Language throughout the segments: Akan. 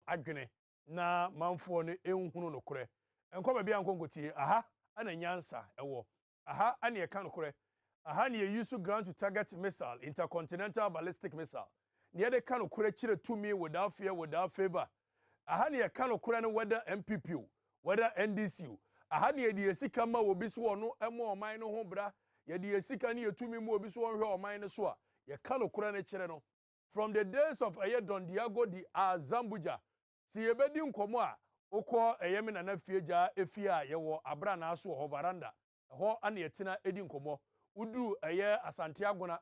adwene na manfo no enhunu no kore enko ba bia nkonkotie aha ana nyansa ewo aha ana ye kan kore aha ne ye use ground to target missile intercontinental ballistic missile ne de kan kore kire tumi without fear without favor aha ne ye kan kore no whether NPP whether NDC aha ne ye de sika ma obi so no emo oman no ho bra ye de sika ne ye tumi ma obi so hwe oman no so a ye kan kore no kire no from the days of Don Diego di Azambuja si yebedi nkomo a ukọ eyemi na na fieja efia yewo Abranaa so ho veranda ho ana yetina edi nkomo uduru Asante Agona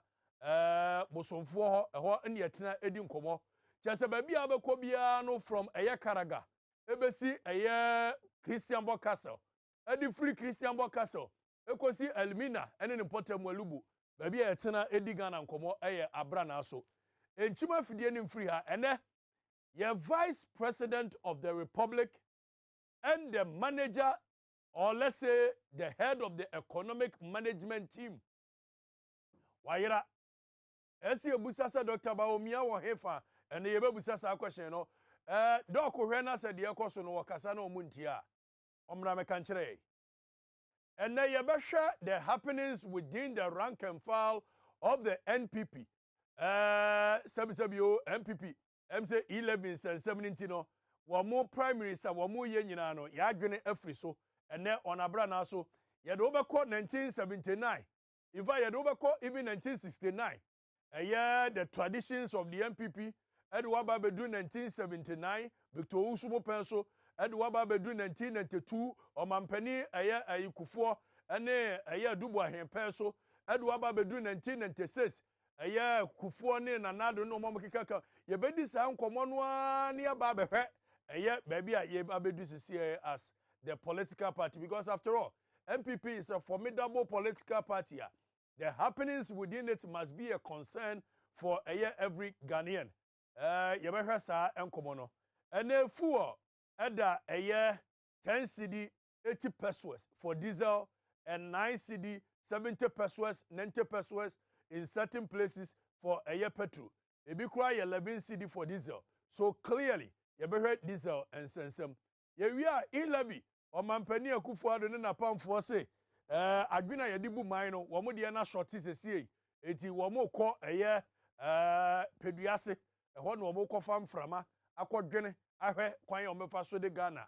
bosomfo ho ho ana yetina edi nkomo chese ba bia bekọ bia no from Karaga ebesi Christian Bo Castle edi free Christian Bo Castle ekosi Elmina ene ne Potem Walubu ba bia yetina edi Ghana nkomo Abranaa so enchima fidie ni free ha ene ye vice president of the republic and the manager or let's say the head of the economic management team wayira esi ebusasa Dr. Baomia wo hefa ene ye bebusasa question no doc hwe na se de ekoso no wakasa na omuntia omra me kan kire ene ye behwe the happenings within the rank and file of the NPP sabisabio MPP MC 11 and 17 no wa mo primary sa wa mo ye nyina no ya adwene afri so ene Abranaa so ye do obekọ 1979 ifa ye do obekọ even 1969 the traditions of the MPP ede wa ba bedu 1979 Victor Usumo penso ede wa ba bedu 1992 omampani ayikufuo ene Dubu ahempe so ede wa ba bedu 1996 kufuo ne nanado no mom kekaka ye bedi sa nkomo no ani aba behwe baby a ye abedu sisi as the political party because after all MPP is a formidable political party. The happenings within it must be a concern for every Ghanaian. Ye behwe sa nkomo no ene fuel eda 10 cedi 80 pesos for diesel and 9 cedi 70 pesos 90 pesos in certain places for petrol. Ebi kura 11 cedi for diesel. So clearly, you behwe diesel and sensem. Ye wi a e-levy omampani Akufo-Addo ne na pamfo se adwena ye dibu man no wo mo de na shorti sesi eti wo mo kọ peduase ho na wo mo kọ famframa akodwene ahwe kwan o mefa so de Ghana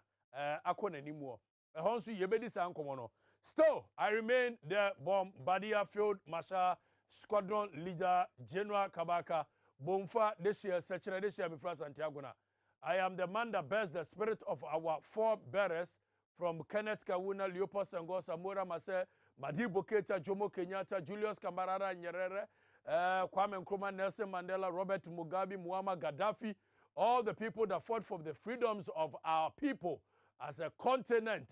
akọ nanimu ho nso ye bedi sa nkomo no. Still, I remain the Bombardier Field Marshal Squadron Leader General Kabaka Bomfa Desia Secretary Desia Mifra Santiago. I am the man that bears the spirit of our forebearers from Kenneth Kawuna, Leopold Senghor, Samora Mase, Madibo Keita, Jomo Kenyatta, Julius Kambarara Nyerere, Kwame Nkrumah, Nelson Mandela, Robert Mugabe, Muammar Gaddafi, all the people that fought for the freedoms of our people as a continent.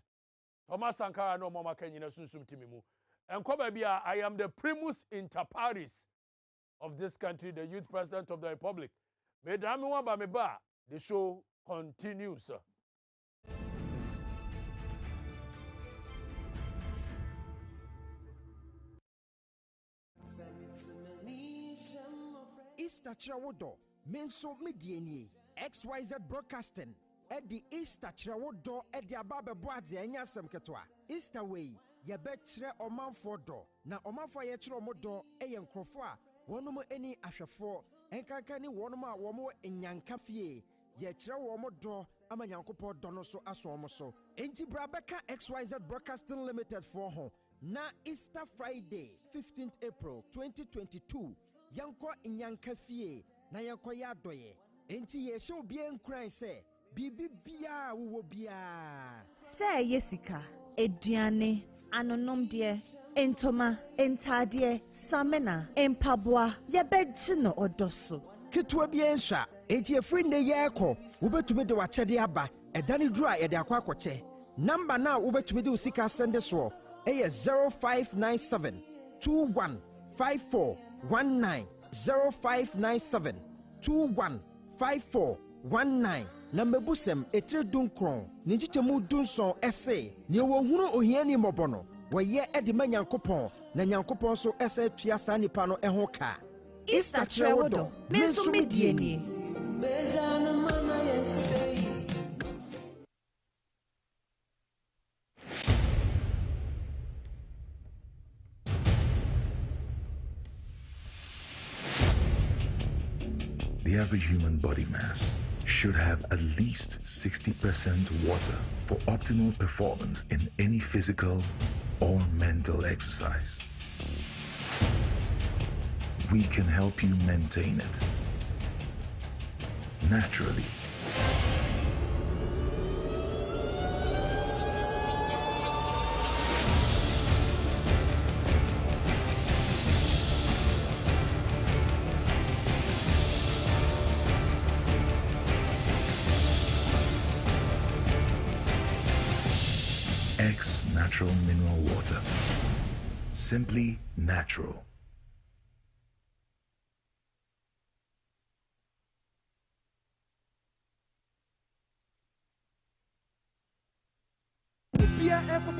Thomas Sankara no mama Kenyina Sunsum Timimu. And Kobabia, I am the primus inter pares of this country, the youth president of the republic. Mesdames et messieurs, the show continues. Easter Trawodo, Menso Midieni, XYZ Broadcasting, Eddie Easter Trawodo, Eddie Ababe Boadi, and Yasam Katwa. Easter Way, Yabetre Oman for do, na Oman for Yetro Modo, Ayan Crofua, one more any Ashafo, and Kakani one more in Yankafie, Yetra Womodo, Amanyankopo Donoso Aswomoso, Enti Brabeka XYZ Broadcasting Limited for home. Na Easter Friday, 15th April 2022. Yanko Inyankafie, na yanko yadoye. Enti ye show bien cry say, bibi bia wo bia. Say Yesika, Ediane, anonom die, entoma, entadie, samena, empabwa, yabejino odoso. Kitwa bien sha, enti e friend de yako, ubetumi de wachede aba, edani dra ye de akwa kwache. Number now ubetumi de usika sende so, 0597 2154 19 0597 215419 na mebusem etre dunkron ni chichemu dunson ese ni wo hunu ohiani mobono woye edi manyankopon na nyankopon so ese tua sa nipa no eho ka Easter Trawodo menso medieni The average human body mass should have at least 60% water for optimal performance in any physical or mental exercise. We can help you maintain it naturally. X Natural Mineral Water. Simply natural.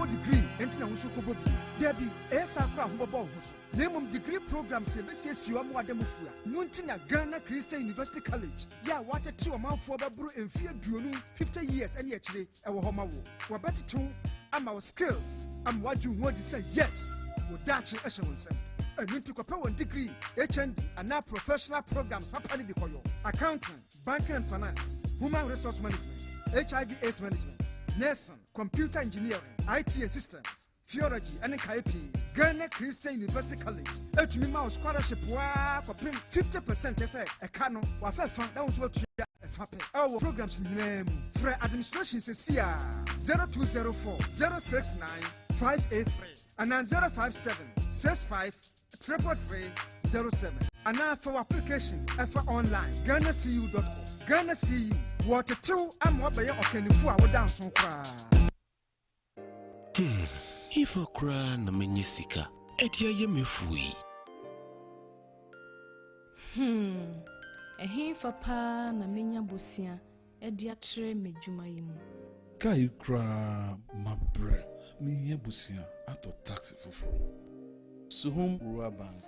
Degree, Entina Usukobo, Debbie, Esakra Humbo, name of degree programs, CBCS, you are more demofua. Nuntina, Ghana Christian University College. Ya, what a 2 amount for Babru and fear Dunu, 50 years, and yet, our Homo. We're better too. I'm our skills. I'm what you want to say, yes. We're Dutch assurance. And you took a power degree, HND, and now professional programs, accounting, banking and finance, human resource management, HIV/AIDS management. Nursing, computer engineering, IT and systems, theology, and KP. Ghana Christian University College. Ejimima scholarship wa 50% ese a cano wa fefa that was what you our programs in name for administration says 0204 069 583 and 057 65 33307 and now for application for online GhanaCU.com. Ghana CU water 2 and what by Okenifu our dance on cry. If a cry na menisika, etia yemefui. A hifa pa na menya bosia, edia tre mejuma yimu. Kai cry, my bread, me busia, ato taxi for Suhum Rural Bank.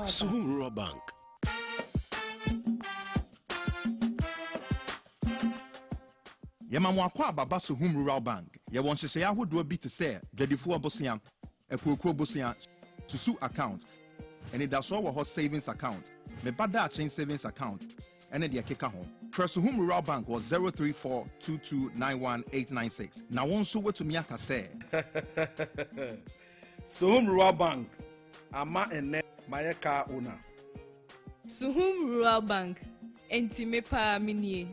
Suhum Rural Bank. Yamamwa kwa baba Suhum Rural Bank. Ya wonse se ahodo bi te se dwadifo abosia, ekokro bosia, susu account. And it does all savings account. Me bada chain savings account. And the keka ho. First Suhum Rural Bank was 03422918896. Now one so to miaka say. Suhum Rural Bank. Ama ene mayeka una. Suhum Rural Bank. Entime pa minie.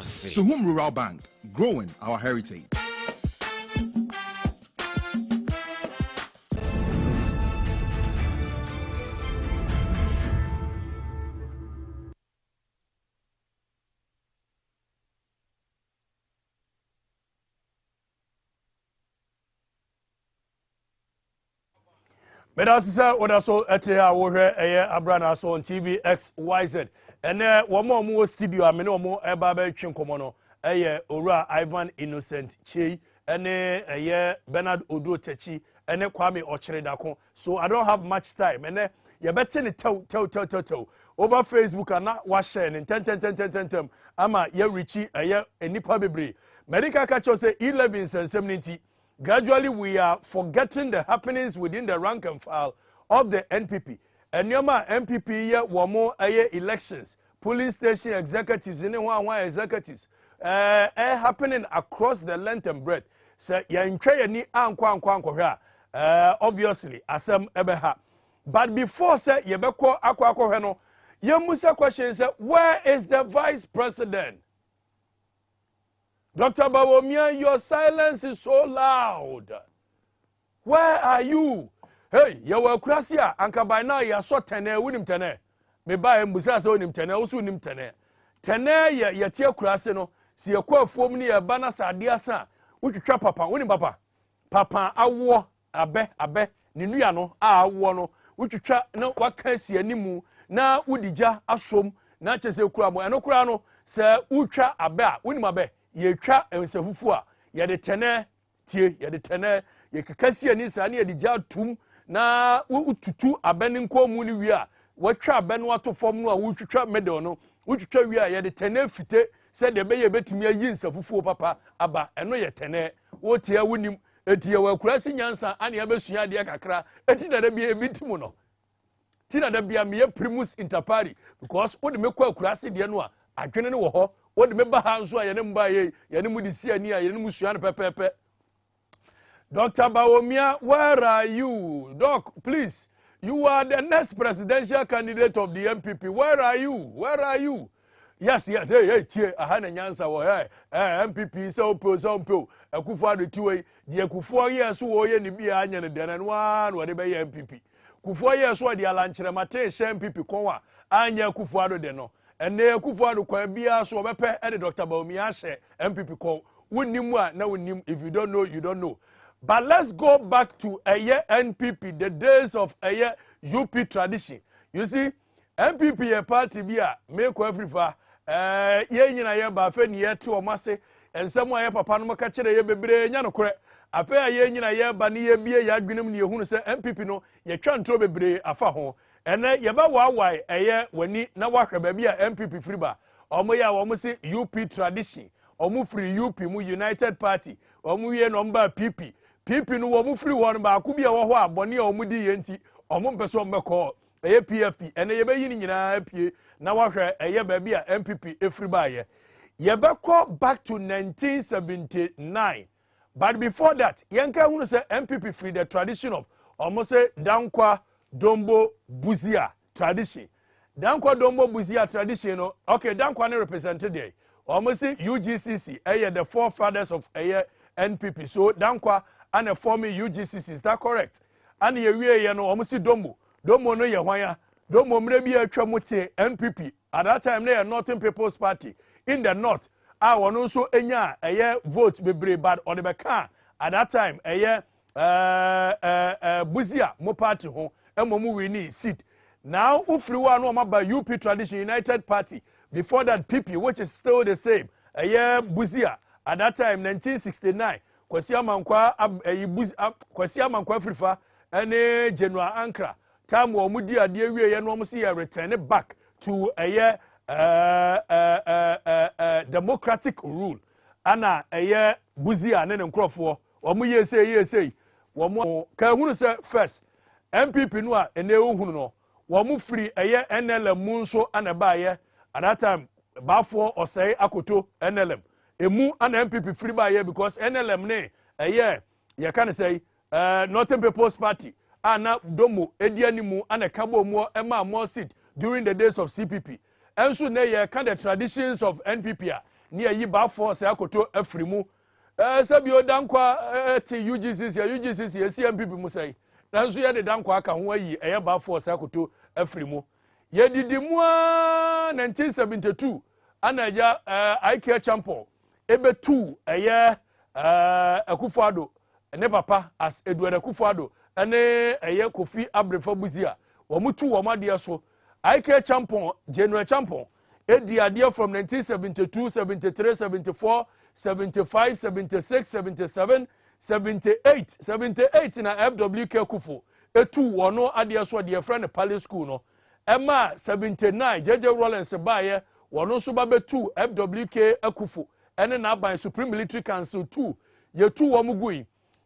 Suhum Rural Bank, growing our heritage. But as I said, what I saw at here, Abranaa so on TV XYZ. And one more studio, I mean, no more Ebabe Chinkomono, Ora Ivan Innocent Che, and Bernard Odo Techi, and Kwame Ochredako. So I don't have much time. And you better tell. Over Facebook and not wash and 10. Ama ye Richie, a nipa bebre. Medical catcher say 11 and 70. Gradually, we are forgetting the happenings within the rank and file of the NPP. And Yama NPP here were more elections, police station executives, executives, happening across the length and breadth. So, obviously, asem ebeha. But before say yebeko akwa heno, yemusa question is where is the vice president? Dr. Bawumia, your silence is so loud. Where are you? Hey, you were Krasia, Anka by now you are so tene, winim tene. Me buy Musa so nim tene, also nim tene. Tene ya tia Krasino, see a quail form near Banasa Diasa, which trap papa, winim papa. Papa, I war, abe, Ninuano, wono, which you trap no what can see any moo, na Udija, Ashom, Natchez Kramo, and Okrano, Sir Ucha abe, winim abe. Ye twa ensefufua ye de tene tie ye de tene ye kekasi ani sa na ye de jatum na ututu abeni nkomu ni wi a watwa abeni wato fom no a wutwitwa medal no wutwitwa wi a ye de tene fite se de be ye betumi ayi nsefufuo papa aba eno ye tene wotia wunim eti ye wakurasi nyansa ane abesua de kakra eti da bi ebitimu no tina da bia me primus inter party because wo de me kwa kurase de no a adwene ne wo ho wo de me ba ha nso a ye ne mba ye ne mu de si ani a ye ne mu sua ne pepepe. Dr. Bawumia, where are you? Doc, please. You are the next presidential candidate of the NPP. Where are you? Where are you? Yes. Hey, tie. Ahana nyansa wo. Hey, NPP so po. Akufo-Addo tiwe. Die Akufo yes wo ye ni bia anya ne dene no an wo de be NPP. Akufo yes wo de alankyere mate she NPP konwa anya Akufo-Addo de no. Ene Akufo-Addo kwa bia so bepe e de Dr. Bawumia she NPP kon. Wonnimu a na wonnim. If you don't know, you don't know. But let's go back to a year NPP, the days of a year UP tradition. You see, NPP a party bia make Afrifa ye nyina ye ba fe ni ye to omase ensemo ye papa no ka kire ye bebre nya no kore afa ye nyina ye ba ni ye bie ya dwenem ni ehunu se NPP no ye twa ntro bebre afa ho ene ye ba wawai eye wani na wahwe ba bia NPP free ba omo ya wo se UP tradition omo free UP mu United Party omo ye number PP no wo mu free won ba ku bia wo ho abone a omo di ye nti omo mpeso mmekọ eye PFP ene ye be yi ni nyina pie na wahwe eye ba bia NPP efree ba ye Yebeko back to 1979. But before that, yenka hunu say NPP free the tradition of almost say Dankwa Dombo Buzia tradition. Dankwa Dombo Buzia tradition, no, okay, Dankwa ne represented there. Almost say UGCC, the forefathers of NPP. So Dankwa and a former UGCC, is that correct? And ye no almost see Dombo. Dombo no ye wanya. Dombo mrebi a tramote NPP. At that time, they are Northern People's Party. In the north, I want also enya a vote bebre bad or the beka at that time a Buzia mo party home and momu we need seat. Now ufri one by UP Tradition United Party. Before that PP, which is still the same, a year Buzia at that time 1969. Kwasi Amankwa Afrifa and General Ankara. Time wo mudi adie wie ye no mo see return it back to a year democratic rule. Ana eye Buzia ne nkrofo omo ye say womo ka hunu say first MPP no a ene ohunu no womo free eye NLM mu nso ana ba ye at that time bafo osai akoto NLM emu ana MPP free ba ye because NLM ne eye ye kan say Northern People's Party ana domo edianimu ana kabo mu ema more seat during the days of CPP. And so ne ye kind of traditions of NPP near yi ba for say akoto afrimu sabio dankwa te UGCC ye NPP mu say na so ye de dankwa aka ho ayi eye ba for say akoto afrimu ye didimu 1972 anaja IK champion ebetu eye Akufo-Addo ne papa as Edward Akufo-Addo ene eye Kofi Abrefa-Buzia wo mutu wo made so IK champion, general champion, idea from 1972, 73, 74, 75, 76, 77, 78, 78 in a FWK Kufu. Etu wano adia so dear friend Palace School no. Emma 79, JJ Rollins baye wano subabe 2 FWK Akufu. Ene na by Supreme Military Council 2. Ye 2 wamugui.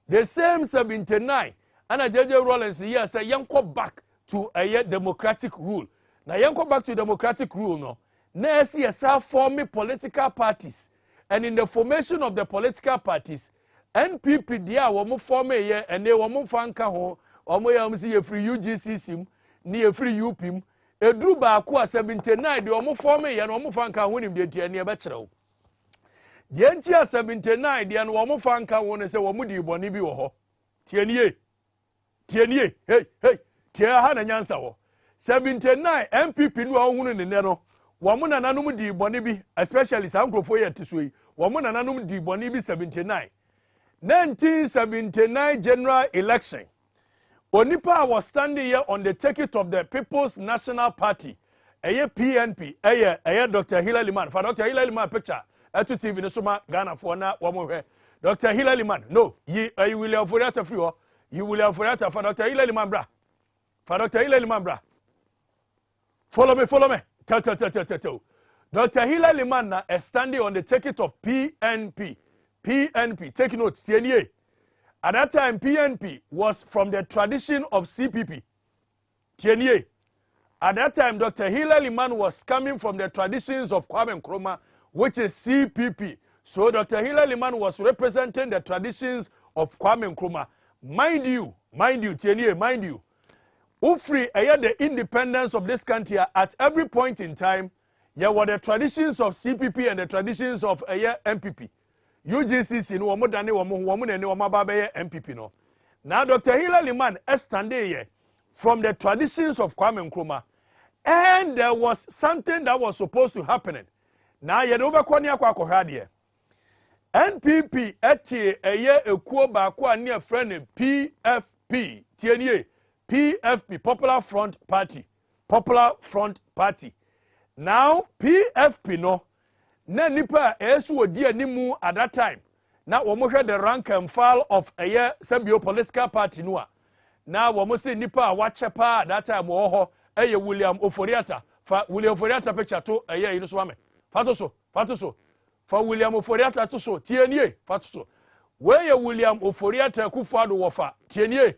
The same 79. Ana JJ Rollins yes say yanko back to a democratic rule. Now, you go back to democratic rule, no. Now, CSR forming political parties, and in the formation of the political parties, NPP dia womu form ye, and they womu fanka ho, omo ya msi ye free UGCC, ni ye free UPim, edru ba akwa 79 di womu form ye, and womu fanka ho ni mdeti eni ebechero. Di enti ya 79 di and womu fanka ho ne se womu di iboni bi woho. Tienye, hey, tia ha na nyansa wo. 79 MPP no ahunu ne ne no wo mo nananum di bone bi especially sankrofo ye tisoi wo mo nananum di bone bi 79 1979 general election onipa was standing here on the ticket of the People's National Party PNP Dr. Hilary Man for Dr. Hilary Man picture etu TV ne soma Ghana for na wo mo hwe Dr. Hilary Man no yi William Foriata free ho yi William Foriata for Dr. Hilary Man bra for Dr. Hilary Man bra. Follow me. Dr. Hilary Man is standing on the ticket of PNP. Take note, CNA. At that time, PNP was from the tradition of CPP. CNA. At that time, Dr. Hillel Liman was coming from the traditions of Kwame Nkrumah, which is CPP. So Dr. Hillel Liman was representing the traditions of Kwame Nkrumah. Mind you, Tienye, mind you, Ufri, the independence of this country at every point in time, were the traditions of CPP and the traditions of NPP. UGCC, no more than NPP. No. Now, Dr. Hillel Liman standing from the traditions of Kwame Nkrumah, and there was something that was supposed to happen. Now, NPP ekuo baako near friend PFP TNA PFP Popular Front Party. Now PFP no na nipa esu odi animu at that time. Now we had the rank and file of a Sabio political party no. Now we say nipa wachepa at that time wo ho William Oforiata. Fa William Oforiata picture to inu so ame. Fatoso. For William Oforiata to so TNA Fatoso. Where William Oforiata Kufuado wofa TNA.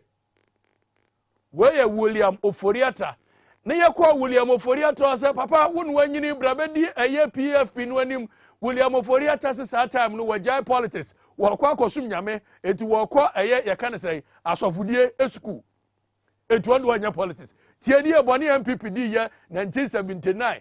Where William Oforiata na yakwa William Oforiata say papa won wanyini brabedi PFP no anim William Oforiata se saa time no wajai politics wo kwa kosum nyame etu wo kwa yaka ne say asofudie esku etu ndo anya politics TNA boni MPP di ye 1979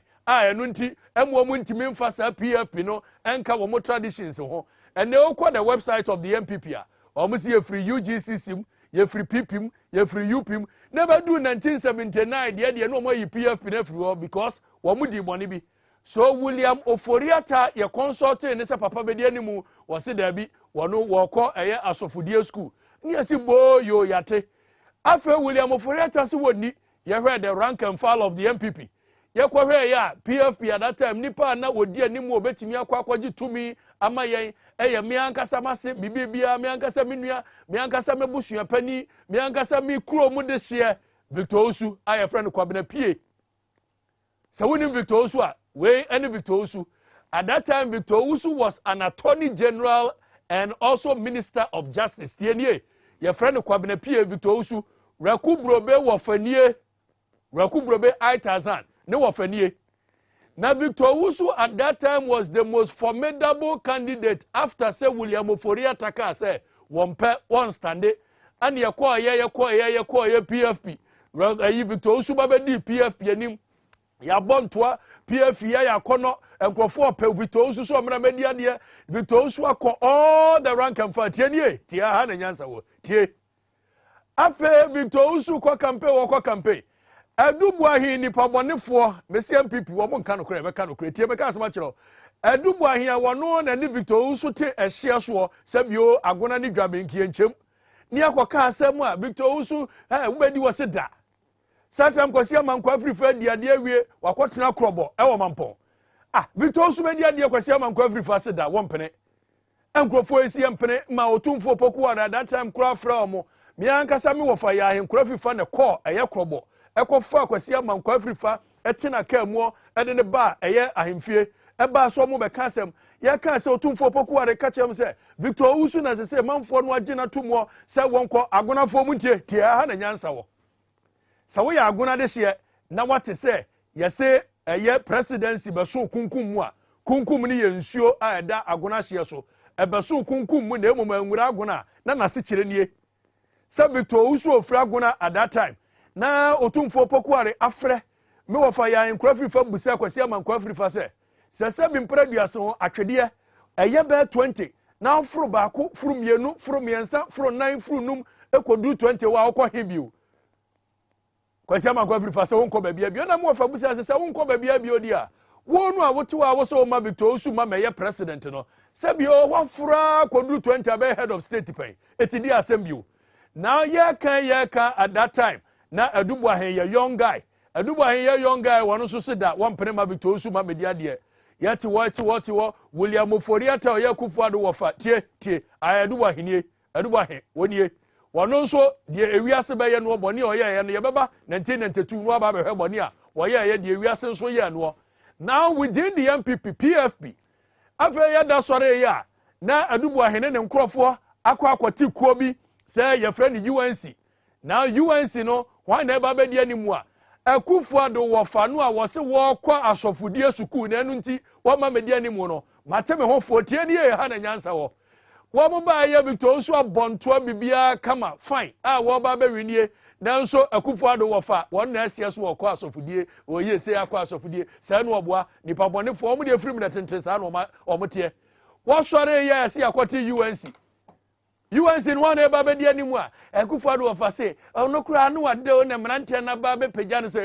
eno nti emwo ntimi mfa saa PFP no enka wo traditions ho and they okwa the website of the MPP omusi ye free UGCC ye free PPM ye free UPM never do 1979 the no more PFP everywhere because wo mudi money bi so William Oforiata ye consulting ne se papa be de animu wo se da bi wono wo kọ asofudie school ni asi boyo yate afa William Oforiata se woni ye heard the rank and file of the MPP ye kwa hwe PFP at that time nipa na wodi animu obetimi akwaji tumi ama yen me ankasa mase bibia me ankasa menua me ankasa mebusua pani me ankasa mi kuro mu de hye Victor Osu aye friend Kwabena pie so woni Victor Osu we any Victor Osu at that time Victor Osu was an attorney general and also minister of justice TNA your friend Kwabena pie Victor Osu Rakubrobe wofanie Rakubrobe 8000 ne wofanie. Now Victor Osu at that time was the most formidable candidate after say William Oforiata ka say one stande and ye PFP. Victor Osu babedi PFP anim ya bontoa PFP ya kono enkrofo pe Victor Osu so mra media de Victor Osu akọ all the rank and file tie ha na nyansa wo tie afa Victor Osu ko campaign Edubuahi ni pabonefo mesi MPP wo monka no kure meka no kure tie meka asema kiro Edubuahi a wono na ni Victor Osu te ehye so sabio agona ni dwabenki enchem ni akoka asem a Victor Osu ubedi wo se da satam kwasi amankwa Afrifa diade awie wakotena krobo wo mampon Victor Osu bedi ade kwasi amankwa Afrifa se da wo mpene enkrofo esi mpene ma otumfo poku at that time kura fra omo mi ankasa mi wo fa ya henkura Afrifa ne call krobo ekofa kwasi amankwa Afrifa etina ka mu ede ne ba ahemfie eba so mo be kasem ya ka se otumfo pokuare ka chem se Victor Osu na se manfo no agina tomo se wonko agonafo mu tie ha na nyansa wo sa wo ya agona de hye na wate se ye se presidency be so kunkum mu a kunkum ni ye nsuo a eda agona hye so ebe so kunkum mu na emom anwura agona na se kire nie se Victor Osu ofra agona at that time na otumfo pokuare afre me wo fa ya enkura Afrifa busa kwasi amankwa Afrifa se bi mparaduase ho atwede be 20 na furu baako furu mienu furu miensa furu 9 furu num ekodu 20 wa akọ hebio kwasi amankwa Afrifa se wonko babia bio na me wo fa busa se wonko babia bio di a wonu a wotu a wo so ma Victor Osu ma meye president no se bio wa fura kodu 20 be head of state pen etidi asem bio now ye kan at that time na Edubuahi ye young guy wono so se da one pene ma Victor Osu ma media de yati wo William Oforiata ye Kufuado wo fa tie Edubuahi wonie wono so de ewiase be ye no boni o ye no ye beba 1992 no aba be hwe boni a wo ye de ewiase so ye no now within the MPP PFP afa ye da sore ye a na Edubuahi ne nkrofo akwati kuo bi say ye friend UNC now UNC no why never be di animu a Akufo-Addo wofa no a wose wokwa asofodie sukuu na enu nti wo ma media ni mu no mate me hofo tie ne ye ha na nyansa wo wo ba ya Victor Osu abonto bibia kama fine wo ba be winie nanso Akufo-Addo wofa won na asia so wokwa asofodie oye se akwa asofodie sa no oboa nipa bonefo omo de firim na tenten sa no omo tie wo sore ye ase akwati UNC no one eba be dia nimu a Akufo-Addo wofa se ono kura no wade o na mrantie na ba be pagya no se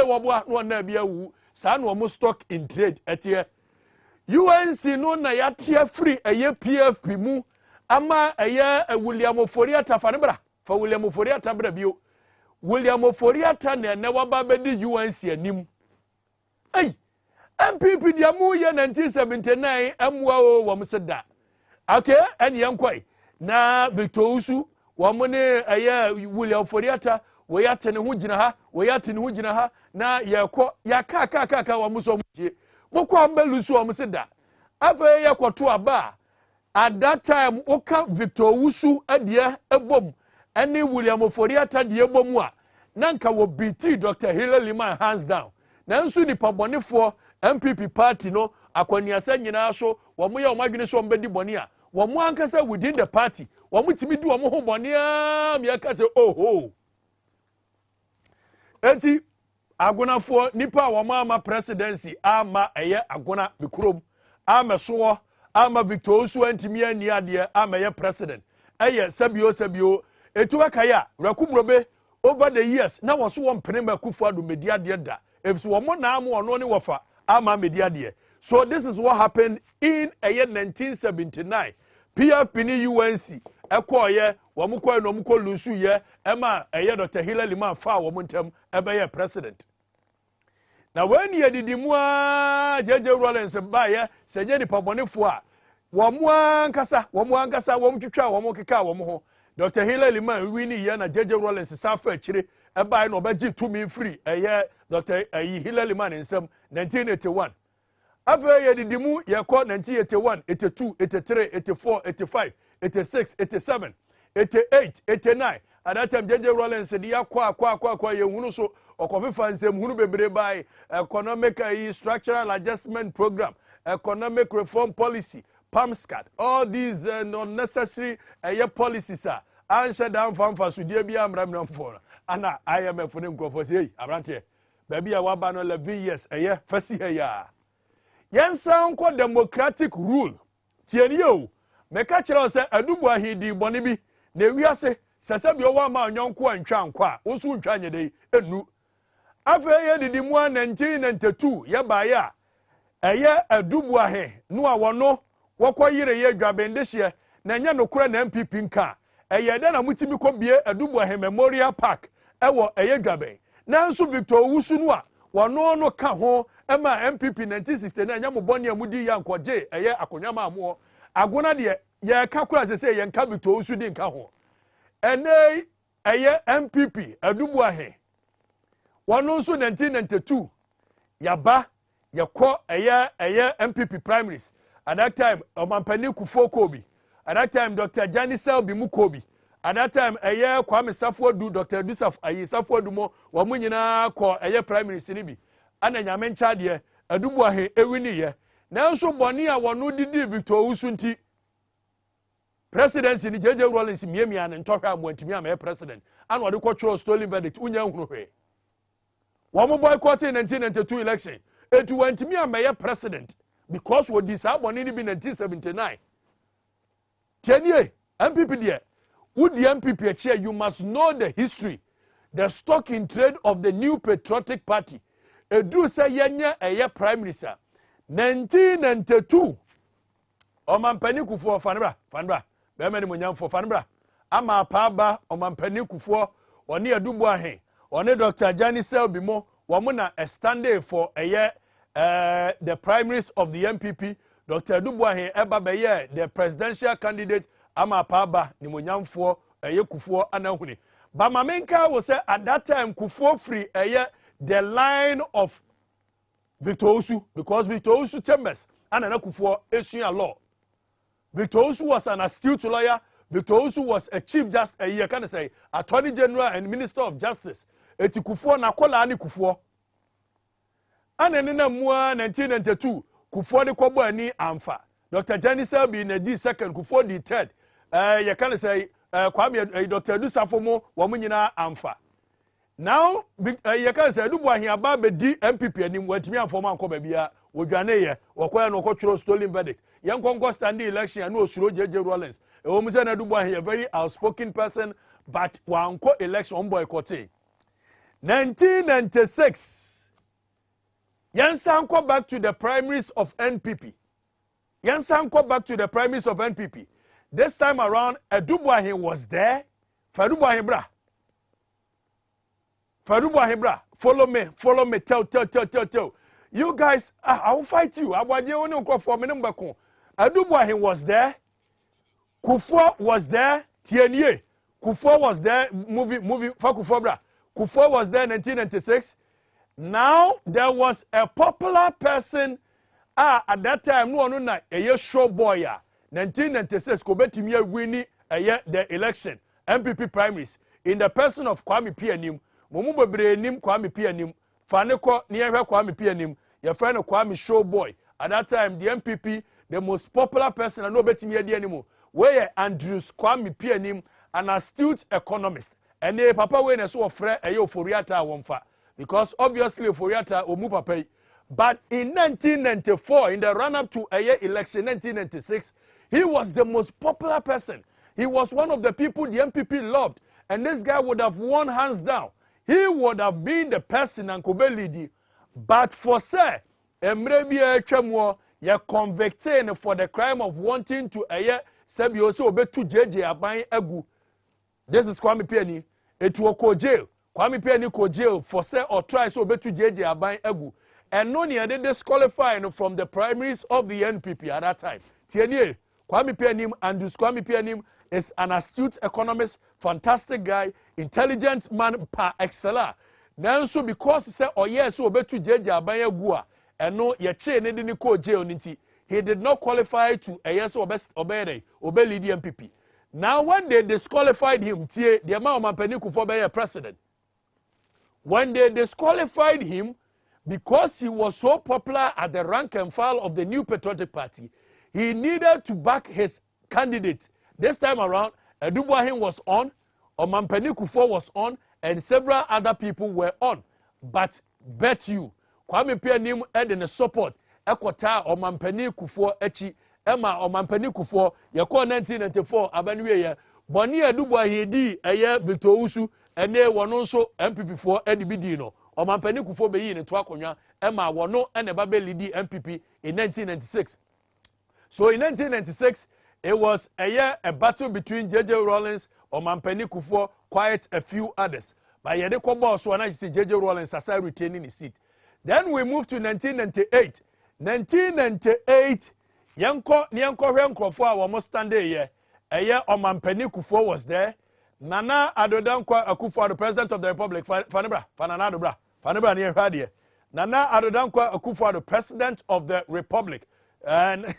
wo boa no na bia wu sa no omo stock in trade etie UNC no na yatia free eye PFP mu ama eye William Oforiatta fa ne bra fa William Oforiatta bra bio William Oforiatta na waba be di UNC anim ei NPP dia mu ye 1979 amwa o wo mseda okay en yankoi na Victor Osu wamone eye William Oforiatta wo yate ne ho gina ha wo yate ne ho gina ha na yekọ ya wo muso mtie mokwa mbelusu o mseda afa ye kwoto aba at that time oka Victor Osu adie ebom ene William Oforiatta die ebom a nanka wo BT Dr. Hillary Liman hands down nanso ni pabonefo NPP party no akwaniasa nyina so wo mo ye o madwene so mbedi boni a wo mo ankasa within the party wo mo timi du wo mo ho boni a me aka se oho enti agonafo nipa wo ma presidency ama eye agona bikurom ama so ama Victor Osu antimi ani ade ama ye president eye sabio etuwa kaya rakumrobe over the years na wo so wo mpene ma Akufo-Addo media de da efso wo mo na ama ono ne wofa ama media de. So this is what happened in a year 1979 PFP ni UNC ekoye wo mo koy no mo ko lusu ye ema eye Dr. Hillary Liman fa wo mo ntem ebe ye president. Na when ye didimu a jeje Rollins ba ye senye ni pabonefo a wo mo ankasa wo mo twetwa wo mo keka wo mo ho Dr. Hillary Liman wini ye na jeje Rollins safa akire eba no obaji tumi free eye Dr. Hillary Liman nsem 1981 afa ye didimu ye ko 1981 82 83 84 85 86 87 88 89 at that time jeje Rollins di akwa ye hunu so okofefa nsem hunu bebre bai economic structural adjustment program economic reform policy PAMSCAD all these unnecessary policies are answer down for so dia bia amram for ana IMF ne nkofo say abrante baby a waba no 11 years fasi ya yensa nko democratic rule tieni o meka kire se adubu ahidi bone bi na ewiase sese bi owa ma onyonko antwa nkwa osu ntwa nyede enu afa ye didi mu 1992 ye ba ya adubu ahe no a wono wokoyire ye dwabendehye na nya nokura na MPP nka de na mutimi ko bie adubu ahe Memorial Park ewo dwaben na nso Victor Osu no a wono no ka ho ema MPP 1969 nya moboni amudi ya nkoje akonyama amo agona de ye ka kura sese ye nka Victor Osu di nka ho ene MPP adubu ahe wono nso 1992 yaba yako MPP primaries at that time Omampani Kufo Kobi at that time Dr. Janisel Bimukobi at that time Kwame Safodu Dr. Dusaf Safodu mo wa mu nyina ko primaries ni bi ana nyame ncha de adubu ahe ewini ye nanso boni a wono didi Victor Osu nti presidency ni JJ Rollins miemia ne ntɔhwe amwantimi am president ana ɔde kɔtworo stolen verdict unya hunu hwe wo mo boycott in 1992 election etu wantimi am president because we disaboni ni bi 1979 tienie MPP there would the MPP chair you must know the history the stock in trade of the New Patriotic Party edu say yenye prime minister 1992 Omampani Kufo fanbra be mani monyamfo fanbra ama paaba Omampani Kufo oni adubu ahe oni Dr. Janisel Bimo wamuna stand for the primaries of the MPP Dr. Adubu ahe eba be the presidential candidate ama paaba ni monyamfo Kufo anahuni but mamenka was say at that time Kufo free the line of Victor Osu because Victor Osu chambers and Kufo Asian law. Victor Osu was an astute lawyer. Victor Osu was a chief justice, attorney general and minister of justice. eti Kufuor na kola ni Kufuor ana ne na mua 1992 Kufuor de kobo ani amfa Dr. Jenny Selby na di second Kufuor di third you can say Kwame Dr. Dusafomo wo nyina amfa now you can say Dubois here ba be di NPP anim watimi amfoma anko ba bia wodwane ye wokoya no kotworo stolen verdict yan konko standing election and osuro JJ Rawlings e wo muse na Dubois here very outspoken person but wanko election on boycotting 1996 Yansan go back to the primaries of NPP. Yansan go back to the primaries of NPP. This time around, Dubois was there. Dubois bra. Dubois bra. Follow me. Tell. You guys, I will fight you. Dubois was there. Kufuor was there. Tienye. Kufuor was there. Movie. Kufuor bra. Kufuor was there in 1996. Now there was a popular person at that time no na a show boy 1996 ko betimi win the election MPP primaries in the person of Kwame Pianim mumu bebre nim Kwame Pianim fane ko ne hwe Kwame Pianim your friend Kwame show boy at that time the MPP the most popular person no betimi ade animu where Andrews Kwame Pianim an astute economist and papa we na so ofre Oforiata wonfa because obviously Oforiata omu papa. But in 1994, in the run-up to a year election, 1996, he was the most popular person. He was one of the people the MPP loved. And this guy would have won hands down. He would have been the person and Kobelidi. But for say, Emrebia Chemwo, ye convicted for the crime of wanting to a year, Sebi also obey to JJ Abayin Egu. This is Kwame Piani. It will go jail. Kwame Piani go jail for say or try so be to JJ Abayin Egu. And no near they disqualifying from the primaries of the NPP at that time. Tienye, Kwame Pianim and Kwame Pianim is an astute economist, fantastic guy, intelligent man par excellence. Now so because he said oh yes so be to JJ Abayin Egu and no ye chain didn't go jail niti. He did not qualify to a yes or best obey lead the MPP. Now when they disqualified him, the amount of Mampeni Kufuor be a president. When they disqualified him, because he was so popular at the rank and file of the New Patriotic Party, he needed to back his candidate. This time around, Dubois was on, Mampeni Kufuor was on, and several other people were on. But bet you, Kwame Pianim had in the support, Ekota Mampeni Kufuor echi, Emma Mampeni Kufuor, Yako 1994, Abanwe, Boni Dubois Hedi, Eye Victor Usu, and they were also MPP4 Edibidino. Mampeni Kufuor be in to akonya Emma wono and eba be lead MPP in 1996. So in 1996 it was a battle between JJ Rawlings or Mampeni Kufuor, quite a few others. But yede kobo so na see JJ Rawlings as retaining his seat. Then we moved to 1998. 1998 yanko hwenkrofo a wo mo stand here Mampeni Kufuor was there. Nana Adodankwa Akufo, the President of the Republic, Fananado near Hadia. Nana Adodankwa Akufo, the President of the Republic. And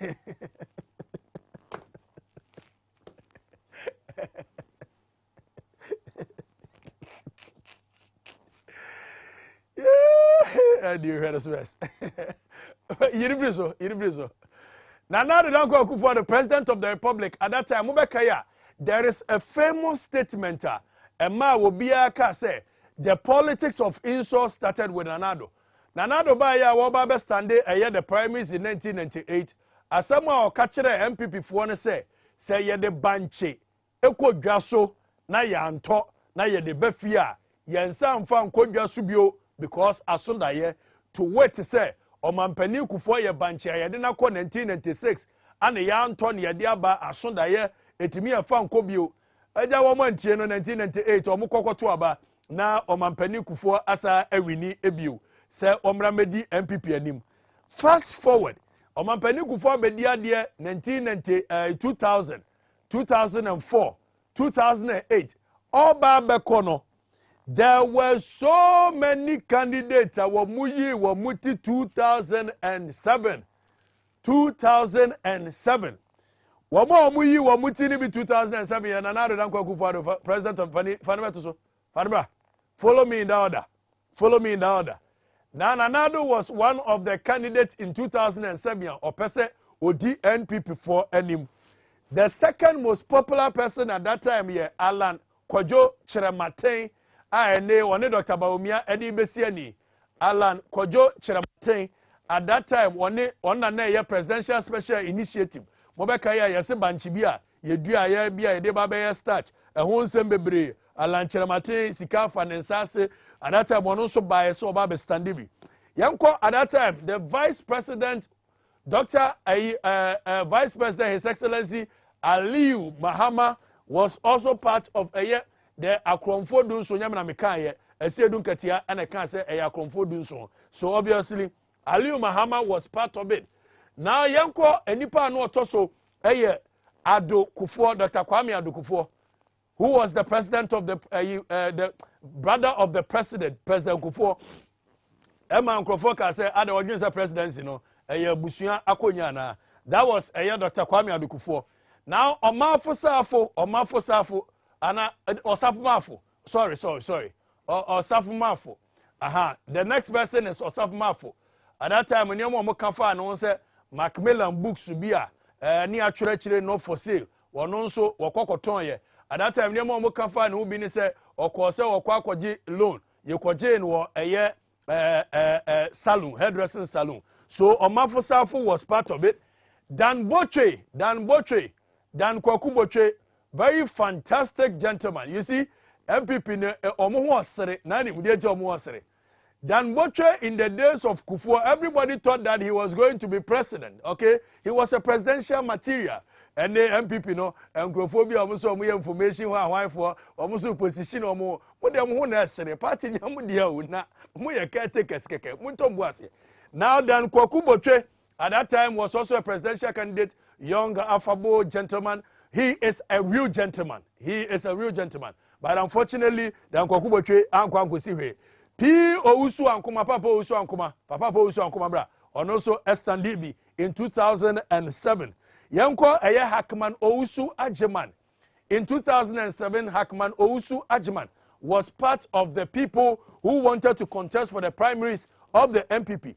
and you heard us best. Yiribrizo. Nana Adodankwa Akufo, the President of the Republic, at that time, Mubekaya. There is a famous statement, Emma Wobiaka say, the politics of insult started with Nanado. Nanado Baya Wababe Stande a year the primaries in 1998. As someone catch the MPP for say ye the banche, Eko Gaso, na yanto, na ye de befia, Yansan fan Kodjasubio, because Asunda ye to wait to say, or Mampeni Kufuor ye banche, ye didn't 1996, and the yanton ye diaba Asunda ye. Etimi afan kobio eja wo mantie no 1998 omukoko to aba na Mampeni Kufuor asa awini ebio se omramedi MPP anim. Fast forward Mampeni Kufuor bedi ade 2000 2004 2008 oba bekono there were so many candidates were muyi were muti 2007 Wamuyi Wamutini be 2007 and another Kufuor, President of Fanibatuso. Fanibra. Follow me in the order. Follow me in the order. Now, Nana Addo was one of the candidates in 2007. Opese Odi NPP for enim. The second most popular person at that time here, Alan Kwadwo Kyerematen, one Dr. Bawumia Edi Besiani. Alan Kwadwo Kyerematen, at that time, one na presidential special initiative. Mobeka ya yase banchibia, yedua ya bia yede baba ya start. Ehun sembebre, Alan Kyerematen sika finansase. At that time, one also by so babe standibi. Yanko at that time, the vice president, Vice President, His Excellency Aliyu Mahama, was also part of the Akromfo Dunso Nyamna Mikaye, a Sedun Katia, and I can't say a Akromfo Dunso. So obviously, Aliyu Mahama was part of it. Now, Yanko, and Nipa no Toso, Ado Kufuor, Dr. Kwame Ado Kufuor, who was the president of the brother of the president, President Kufuor. Emma Nkrofo ka say ada odwinsa presidency no busua akonya na. That was Dr. Kwame Ado Kufuor. Now Omafo Safo ana Osafo Mafo. Sorry. Osafo Mafo. Aha, the next person is Osafo Mafo. At that time when you mo kafa no say Macmillan books bi a ni atwerechire no for sale. Wono nso wokokoton ye. At that time when you mo kafa no bi ni say okose okwakoje loan. Ye koje no salon, hairdressing salon. So Omafo Safo was part of it. Dan Kwaku Botwe, very fantastic gentleman. You see, MPP Dan Botwe in the days of Kufuor, everybody thought that he was going to be president. Okay, he was a presidential material. And the MPP no, and Grophobia almost information for almost position or more. What them who necessary party Yamudia would not Muya caretakers keke. Muntombuasi. Now Dan Kwaku Botwe at that time was also a presidential candidate, young, affable gentleman. He is a real gentleman. But unfortunately, Dan Kwaku Botwe ankwangu siwe. P Ousu Ankuma, Papa Ousu Ankuma bra. And also Estandibi in 2007. Yanko Eye Hackman Ousu Ajiman. In 2007, Hackman Ousu Ajiman was part of the people who wanted to contest for the primaries of the NPP.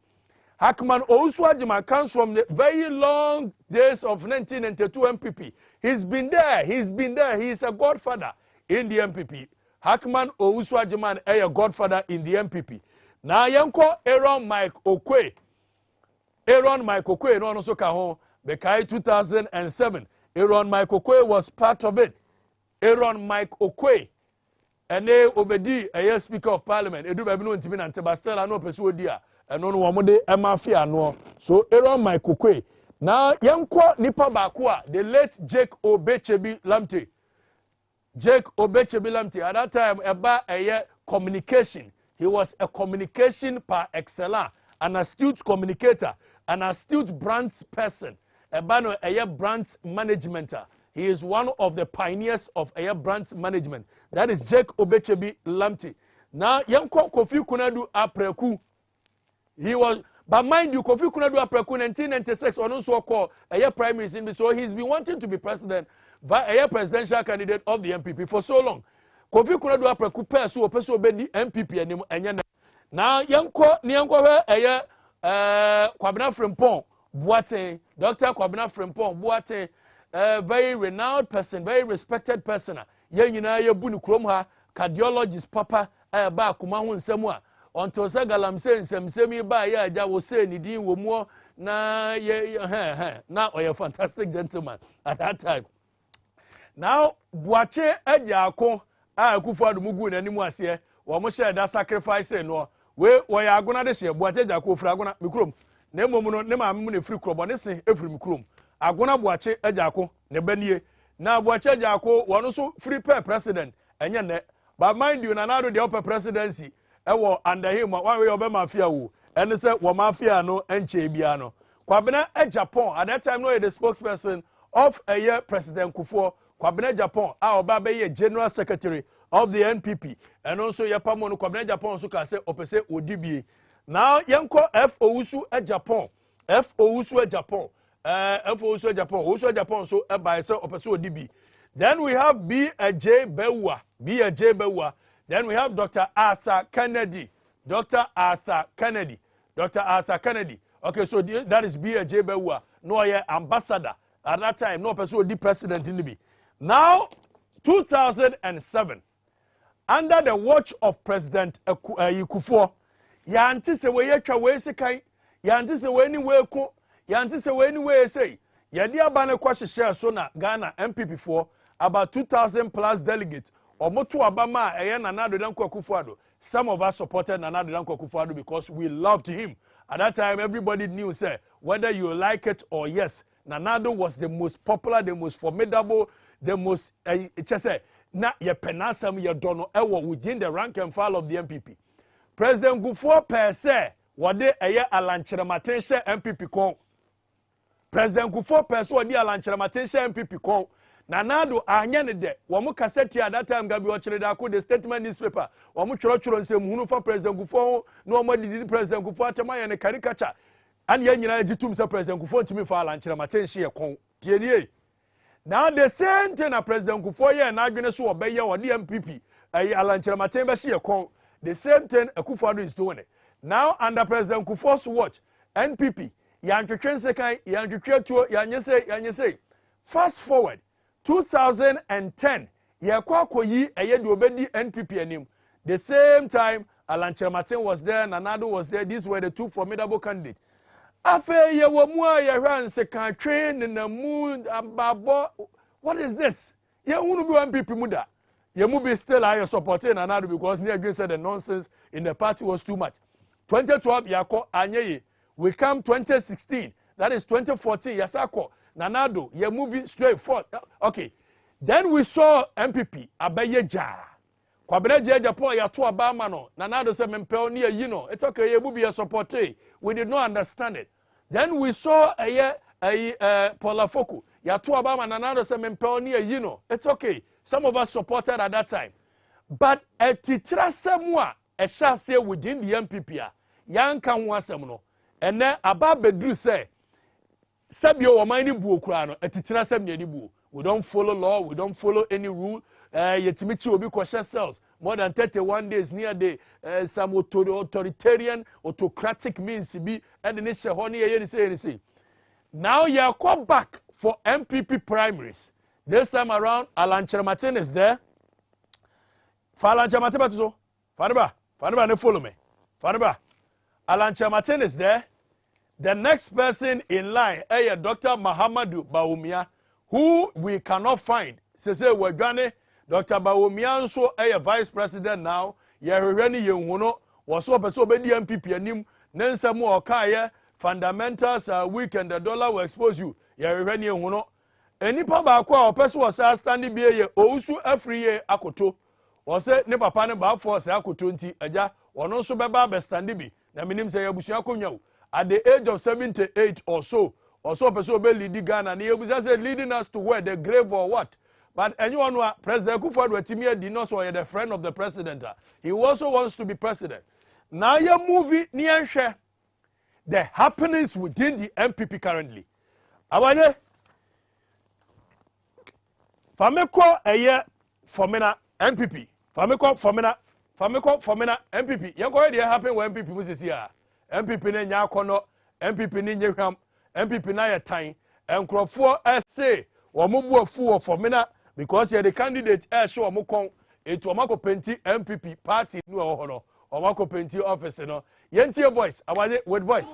Hackman Ousu Ajiman comes from the very long days of 1992 NPP. He's been there. He is a godfather in the NPP. Hackman Ousu Ajiman is a godfather in the NPP. Now Yanko Aaron Mike Okwe no also come Bekai 2007. Aaron Mike Okwe was part of it. Aaron Mike Okwe. And Obedi, a Speaker of Parliament. Edu baby no ntimi na Ntebastela no pesu odia. Eno no womode emafia no. So Aaron Mike Okwe. Now yanko nipa bakwa, the late Jake Obechebi Lamte. At that time about a communication. He was a communication par excellence, an astute communicator, an astute brand person. Ebano Eye brand management. He is one of the pioneers of Eye brand management. That is Jake Obechebi Lamte. Now, Yanko Kofi Kunadu Apreku. He was, but mind you, Kofi Kunadu Apreku 1996 on also called Eye primaries in. So he's been wanting to be president, Eye presidential candidate of the NPP for so long. Kofi Kunadu Apreku pesu obedi NPP and now Yanko Eye Kwabena Frimpong. Boate, Dr. Kwabena Frimpong, Boate, very renowned person, very respected person. Yena bunu kromha, cardiologist papa, ba kumahu nsemwa. Onto se galam se nsemi ba ya ja wo se ni din wo mo na na oye fantastic gentleman at that time. Now Boache Ejiako Akufo-Addo mugu na nimu ase, wo mo share that sacrifice no. We ya agona de share Boache Ejiako fra agona mikrom. Ne momu no ne mamu ne free krobo ne se efiri mikrom. Agona Boache Ejiako ne banie. Na Boache Ejiako wono so free per president enye ne. But mind you, Nanado the upper presidency, ewo under him, one way obe mafia wo. And say wo mafia no enche bia no. Kwabena Japan, at that time no the spokesperson of a year President Kufuor. Kwabena Japan, oba be general secretary of the NPP. And also Yapamo no Kwabena Japan so can say opese odibie. Now yanko Ousu Japan. Ousu Japan. Ousu Japan so by say opese odibie. Then we have B.J. Bewa. Then we have Dr. Arthur Kennedy. Dr. Arthur Kennedy. Dr. Arthur Kennedy. Okay, so that is B.A.J. Bewa. No, ambassador. At that time, no person would be president in the B. Now, 2007, under the watch of President Kufuor, yanti se we yetwa we sekai, yanti se we ni we ko, yanti se we ni we say. Yadi abane kwa share so na Ghana NPP for about 2,000 plus delegates. Omotu abama eye Nana Addo Dankwa Akufo-Addo. Some of us supported Nana Addo Dankwa Akufo-Addo because we loved him. At that time, everybody knew, say, whether you like it or yes, Nana Addo was the most popular, the most formidable, the most, na ye penasam ye dono ewo within the rank and file of the NPP. President Kufuor per se, wade eye alanchiramatense NPP kon. President Kufuor per se wade alanchiramatense NPP kon. Nana Addo anyane de, wamu kaseti at that time gabi wachirida ko the statement newspaper, wamu choro nse muhunu fa President Kufuor, no wamadi President Kufuor atema ye ne caricature. And ye nyina jitum se President Kufuor ntimi fa alanchiramatense ye kon. Tienie. Now the same thing na President Kufuor ye na adwene so obeye wo the MPP alanchiramaten be hye kon. The same thing Akufo-Addo is doing it. Now under President Kufuor's watch, NPP yanketwense kan yanketwetuo yanyese. Fast forward 2010 ye kwa koyi eye de obedi NPP anim. The same time alanchiramaten was there, Nana Addo was there. These were the two formidable candidates. Afe ye wo mu a ye hwanse kan train na mu ababo. What is this? Ye hunu bi NPP mu da. Ye mu be still are supporting Nana Addo because near again said the nonsense in the party was too much. 2012 yako anyeye. We come 2016. That is 2014 yasako. Nana Addo ye moving straight forward. Okay. Then we saw MPP abeye ja. Kwabere Japan ya to abama no. Nana Addo say mempel near you know. It's okay ye mu be supporting. We did not understand it. Then we saw Polafoku. Ya to abama Nana Addo say mempel near you know. It's okay. Some of us supported at that time. But a titra semwa a shase within the MPP. Yan kan wasem no. And then about Bedru say Sabio wa mine bu okura no a titra sem ye bu. We don't follow law, we don't follow any rule. Yetimichi obi kwasha cells more than 31 days near the some authoritarian autocratic means be and the nation honey say. Now you are called back for MPP primaries. This time around, Alanchiramaten is there. Alanchiramaten batuzo. Fariba, ne follow me. Fariba, Alanchiramaten is there. The next person in line, Dr. Mahamadou Bawumia, who we cannot find. Say Wagane, Dr. Bawumia so vice president now. Yereni Yehuno was so obedi MPP anim. Nensa mu okaye fundamentals are weak and the dollar will expose you. Yereni Yehuno. Enipa ba kwa opeso wasa standing be ye ousu afri ye akoto wose ne papa ne ba force akoto nti aja wono so beba be stand bi na minim say abusua konwa at the age of 78 or so opeso be lead Ghana na yebusa say leading us to where the grave or what. But anyone who President Akufo-Addo atimi di no so the friend of the president. He also wants to be president. Now your movie ni enhwe the happenings within the MPP currently. Abanye Fameko eye formina MPP. Fameko formina MPP. Yanko dey happen when MPP was here. MPP ne nya akono, MPP ne nyehwam, MPP na yetan. Enkrofo say omobu afu formina because you the candidate show omokon etu omako penti MPP party nu ho no. Omako penti office no. Yentie voice, awaje with voice.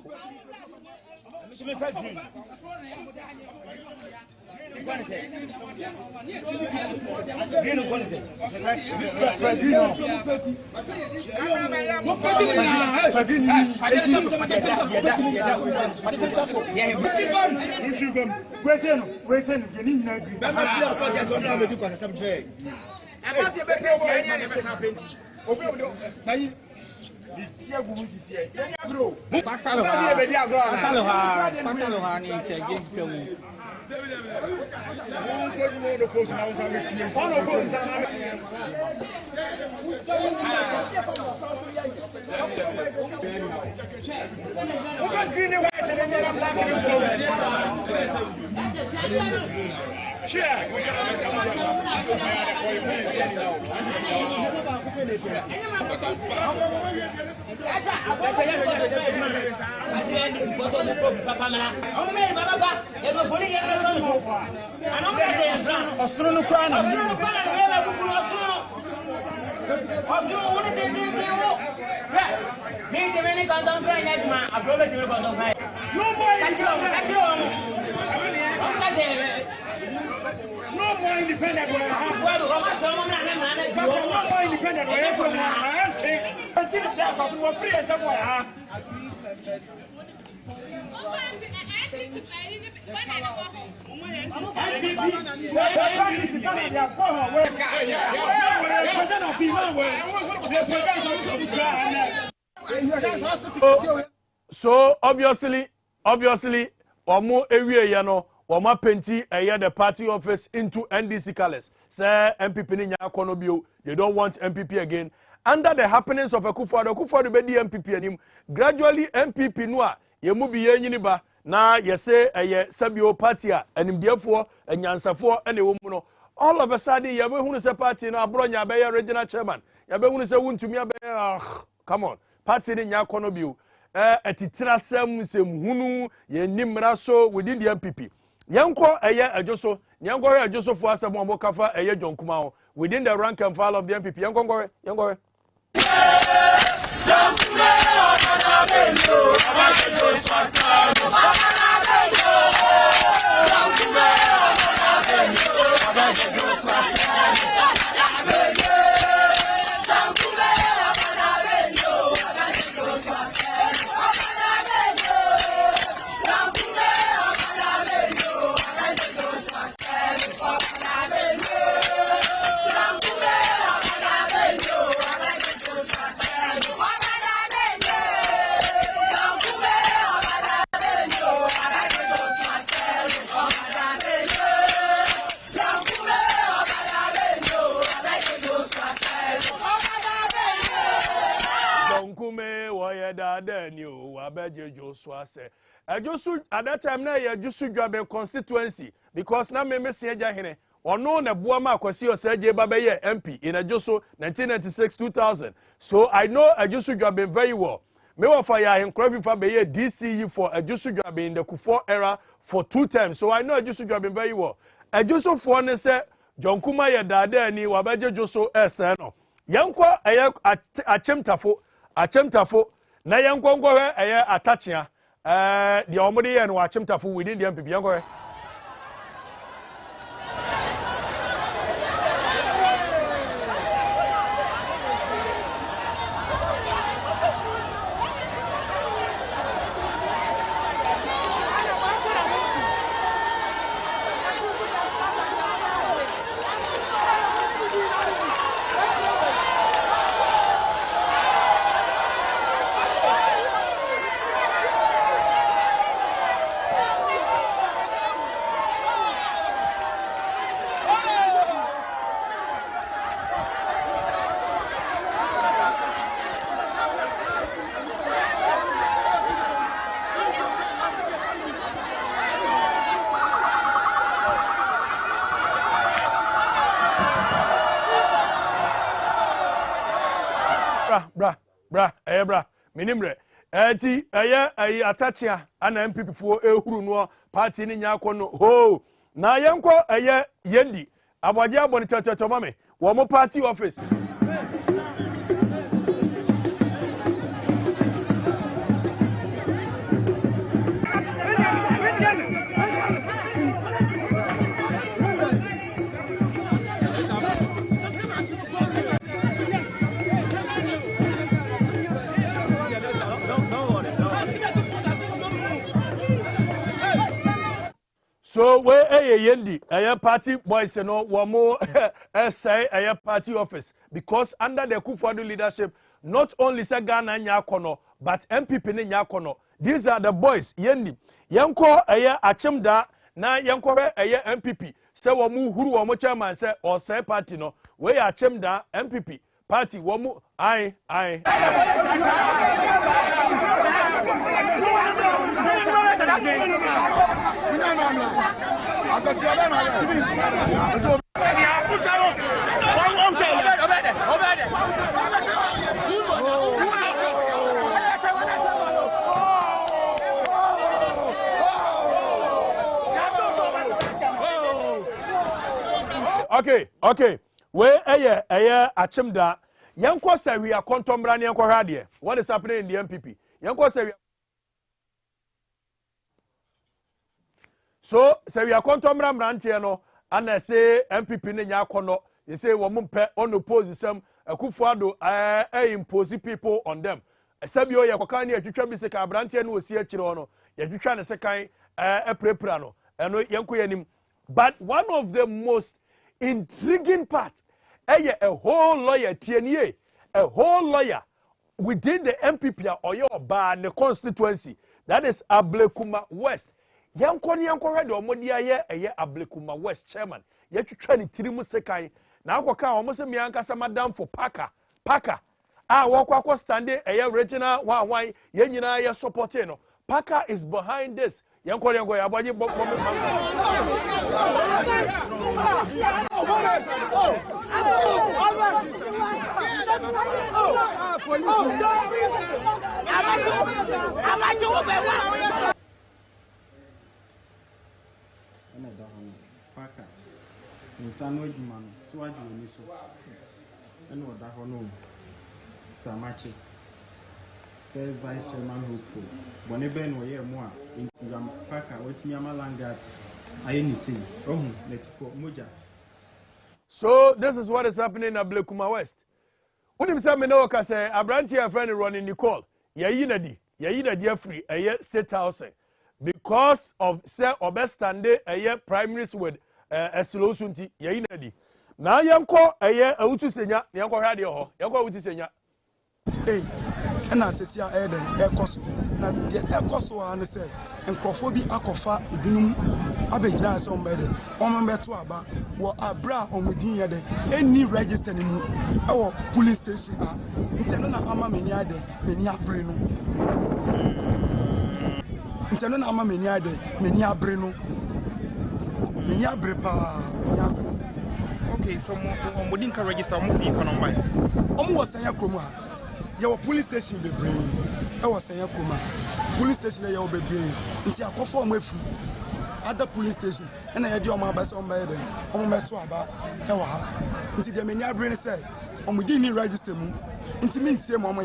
So obviously, omo ewie ya no, omo penti the party office into NDC colors. Say MPP ni nya kono bio. They don't want MPP again. Under the happenings of Akufo-Addo be di MPP anim. Gradually MPP no a yemu bi yenyini ba na yese sabio party a animdiefo enyansafo ene wo mu no. All of a sudden yabe hunu se party no abronya be regional chairman. Yabe hunu se wuntumi abe come on. Party ni nya kono bio. Etitira sem hunu ye nimra so within the MPP. Yanko ajoso, yanko ajoso for asem mo kafa John Kumao within the rank and file of the MPP. Yanko. Ejosu at that time na Ejosu Dwabe constituency because na me se eja hene ono na boama akwasi oseje babaye MP in Ejosu 1996-2000. So I know Ejosu Dwabe very well. Me wa for ya Hinkro-Afrifa-Mensah DCE for Ejosu Dwabe in the Kufuor era for 2 times. So I know Ejosu Dwabe very well. Ejosu for ne se John Kuma ye dada ni wabaje Joso ese no. Yanko achemtafo na yanko ngwe atachia the omodi and achemtafo within the MPP yanko. Bra minimre eti atachia ana MPP fo ehuru no party ni nya no ho na yenko yendi abwaje aboni tete mame wo mo party office. So we yendi party boys no womo say party office because under the Akufo-Addo leadership not only say Ghana nya kono but MPP ni nya kono. These are the boys yendi yanko achimda na yanko MPP say womu huru womo chairman say or say party no we achimda MPP party womu ai Okay. Where achimda. Yanko say we are contemporary yanko radie. What is happening in the NPP? Yanko say so we are contemporary brantie no and I say NPP ne nyakono. You say wo mumpe on oppose some Akufo-Addo impose people on them. Sabio yakoka ne atwitwa bi se ka brantie no osi akire no. Yatwitwa ne se kan prepra no. Eno yanko yanim. But one of the most intriguing part, a whole lawyer, TNA, a whole lawyer within the NPP or your bar the constituency. That is Ablekuma West. Yankoni ready or Modia a Ablekuma West chairman. Yet you try to Tirimu Sekai. Now, Waka almost a Mianka Samadam for Paka. Walk standing a regional why Yenina supporteno. Paka is behind this. Yankoni Yabaji First Vice Chairman hopeful. Boneben were more into Paka, what's Yama Langat. I only see. Let's go, Moja. So, this is what is happening in Ablekuma West. When him say, Menoka say, Abranaa friend running Nicole, Yayina free, a year state house. Because of Sir Obestande, a year primaries with a solution to Yayina. Now, Yanko, a year, a Utu Senya, Yanko Radio, Yanko Utu Senya. Hey. And I say, Eden, na the Ecoso and say, and Crawford Akofa, Ibinum, Abedina, somebody, Omambeto Aba, or Abra or Mudinia, any register in our police station, Interna Amaminiade, Menia Breno. Interna Amaminiade, Menia Breno, Menia Brepa. Okay, so Modinka register moving Konombai. Almost saying Kroma. Your police station be brain. I was saying, police station, you be brain. Until I perform with other police station, and I had your mother on by them. On my two about until the many brain say, on we didn't register me. Until me, say, Mama,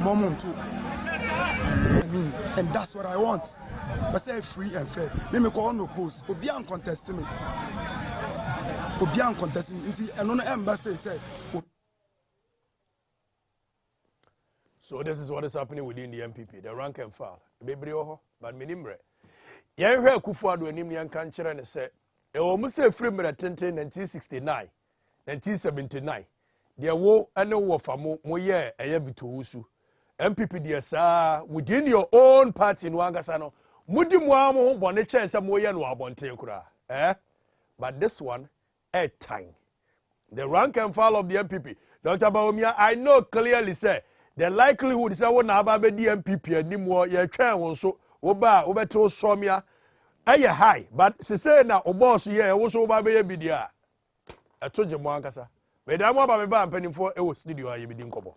Mom too. I mean, and that's what I want. But say free and fair. Let me call no post. Obian contest me. Obian contest me. Until another embassy say. So this is what is happening within the NPP, the rank and file. Baby oho, but minimre. Yan hear Akufo-Addo enim yan kan kire ne se. E wo mu se free mera 1969, 1979. There wo ene wo famo mo ye eye bitowusu. NPP there sa within your own party no angasa no. Mudi mo amo bone chance mo ye no abonten kura. But this one time. The rank and file of the NPP. Dr. Bawumia, I know clearly say the likelihood is that when Ababe DMPP and Nimwa, your train will so Oba Somia, a high, but say now, Obos, yeah, also Babe Bidia. I told you, Moankasa. But I'm about my penny for a studio. I be in Kobo.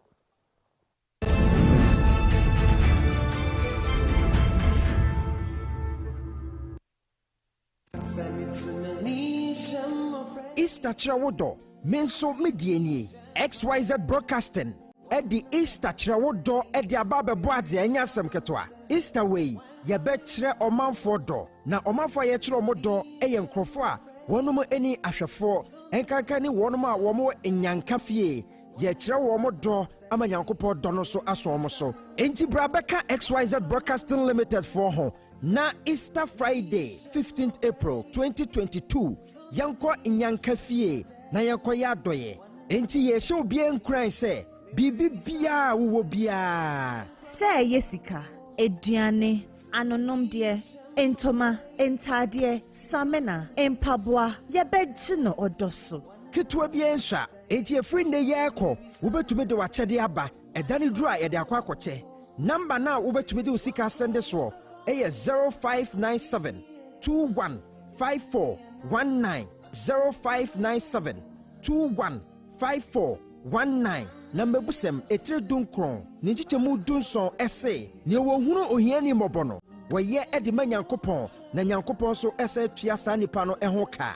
Easter Trawodo, Menso Mediani, XYZ Broadcasting. Eddie Easter Trawodo, Eddie Ababe Boadze, and Yasam Ketwa. Easter Way, Yabetre Oman Fodo, na Oman Fayetro Modo, Ayan Crofua, one more any Ashafo, and Kankani one more in Yankafie, Yetra Womodo, Amanyankopo Donoso Asomoso. Enti Brabeka XYZ Broadcasting Limited for home. Na Easter Friday, 15th April 2022, Yanko Inyankafie, na Yanko Yadoye. Enti ye show bien cry say. Bibi bia wo bia say yesika eduane anonom de entoma entade samena empaboa yebegye no odoso kitwa bia nswa enti efri ne yeko wo betumi de wachede aba edane duru a yede akwa akoche number na wo betumi de usika sende so 0597 2154 0597 215419 Number busem etre dunkron ninchichemu dunson ese ne wo hunu ohiani mobono waye edima nyankopon na nyankopon so ese tuasa nipa no eho ka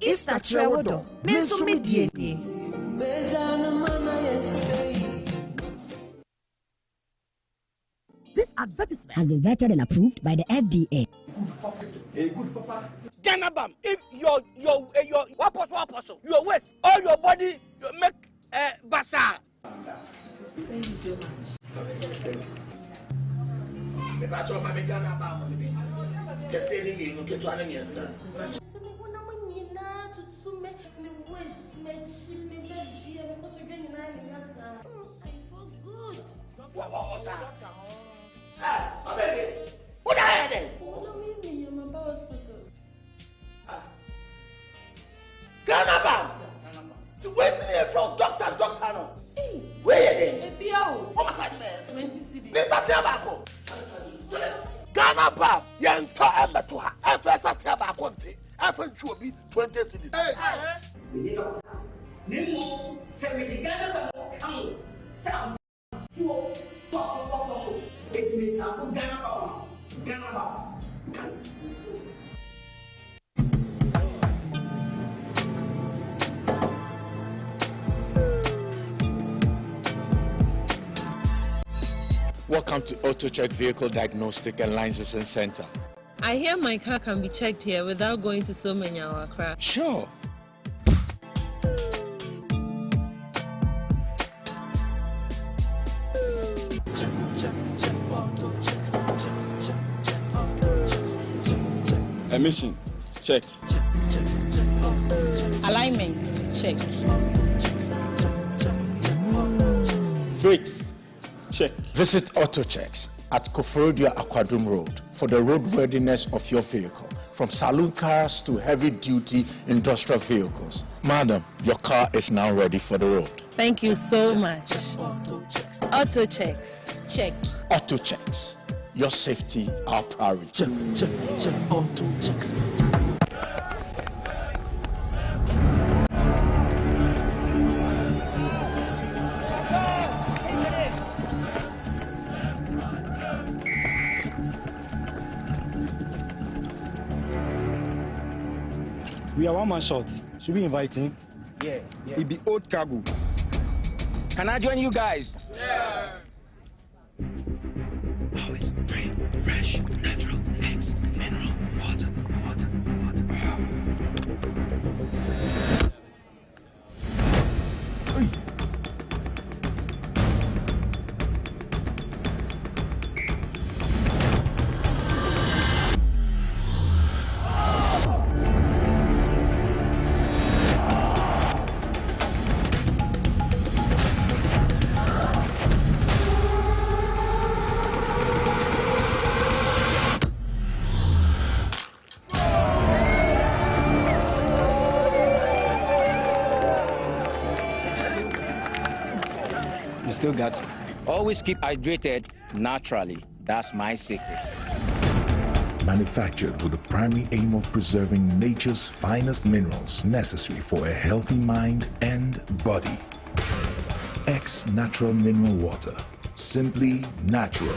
Easter trewodo menso medieni. This advertisement has been vetted and approved by the FDA. Hey, good papa. Ganabam, if your apostle, your waist, all your body, you make bazaar. Thank you so much. Ganabam! To wait here from doctor no. Where you there? Come aside. 20 cedi. Mr. Tiabako. Ganabam! Yanto Emetoha. Efesa Tiabako nti. Efenchu obi 20 cedis. Nemo se Ganabam come. Sa to so. It me tafu Ganabam. Welcome to AutoCheck Vehicle Diagnostic and Licensing Center. I hear my car can be checked here without going to so many hours. Sure. Emission, check. Alignment, check. Brakes, check. Visit AutoChecks at Koforidua Aquadrum Road for the roadworthiness of your vehicle, from saloon cars to heavy-duty industrial vehicles. Madam, your car is now ready for the road. Thank you so much. AutoChecks, check. AutoChecks, your safety, our priority. Check, AutoChecks. We are one man short. Should we invite him? Yeah. It be old cargo. Can I join you guys? Yeah. Always free, fresh, natural, eggs, mineral, water. Still got it. Always keep hydrated naturally. That's my secret. Manufactured with the primary aim of preserving nature's finest minerals necessary for a healthy mind and body. X Natural Mineral Water. Simply natural.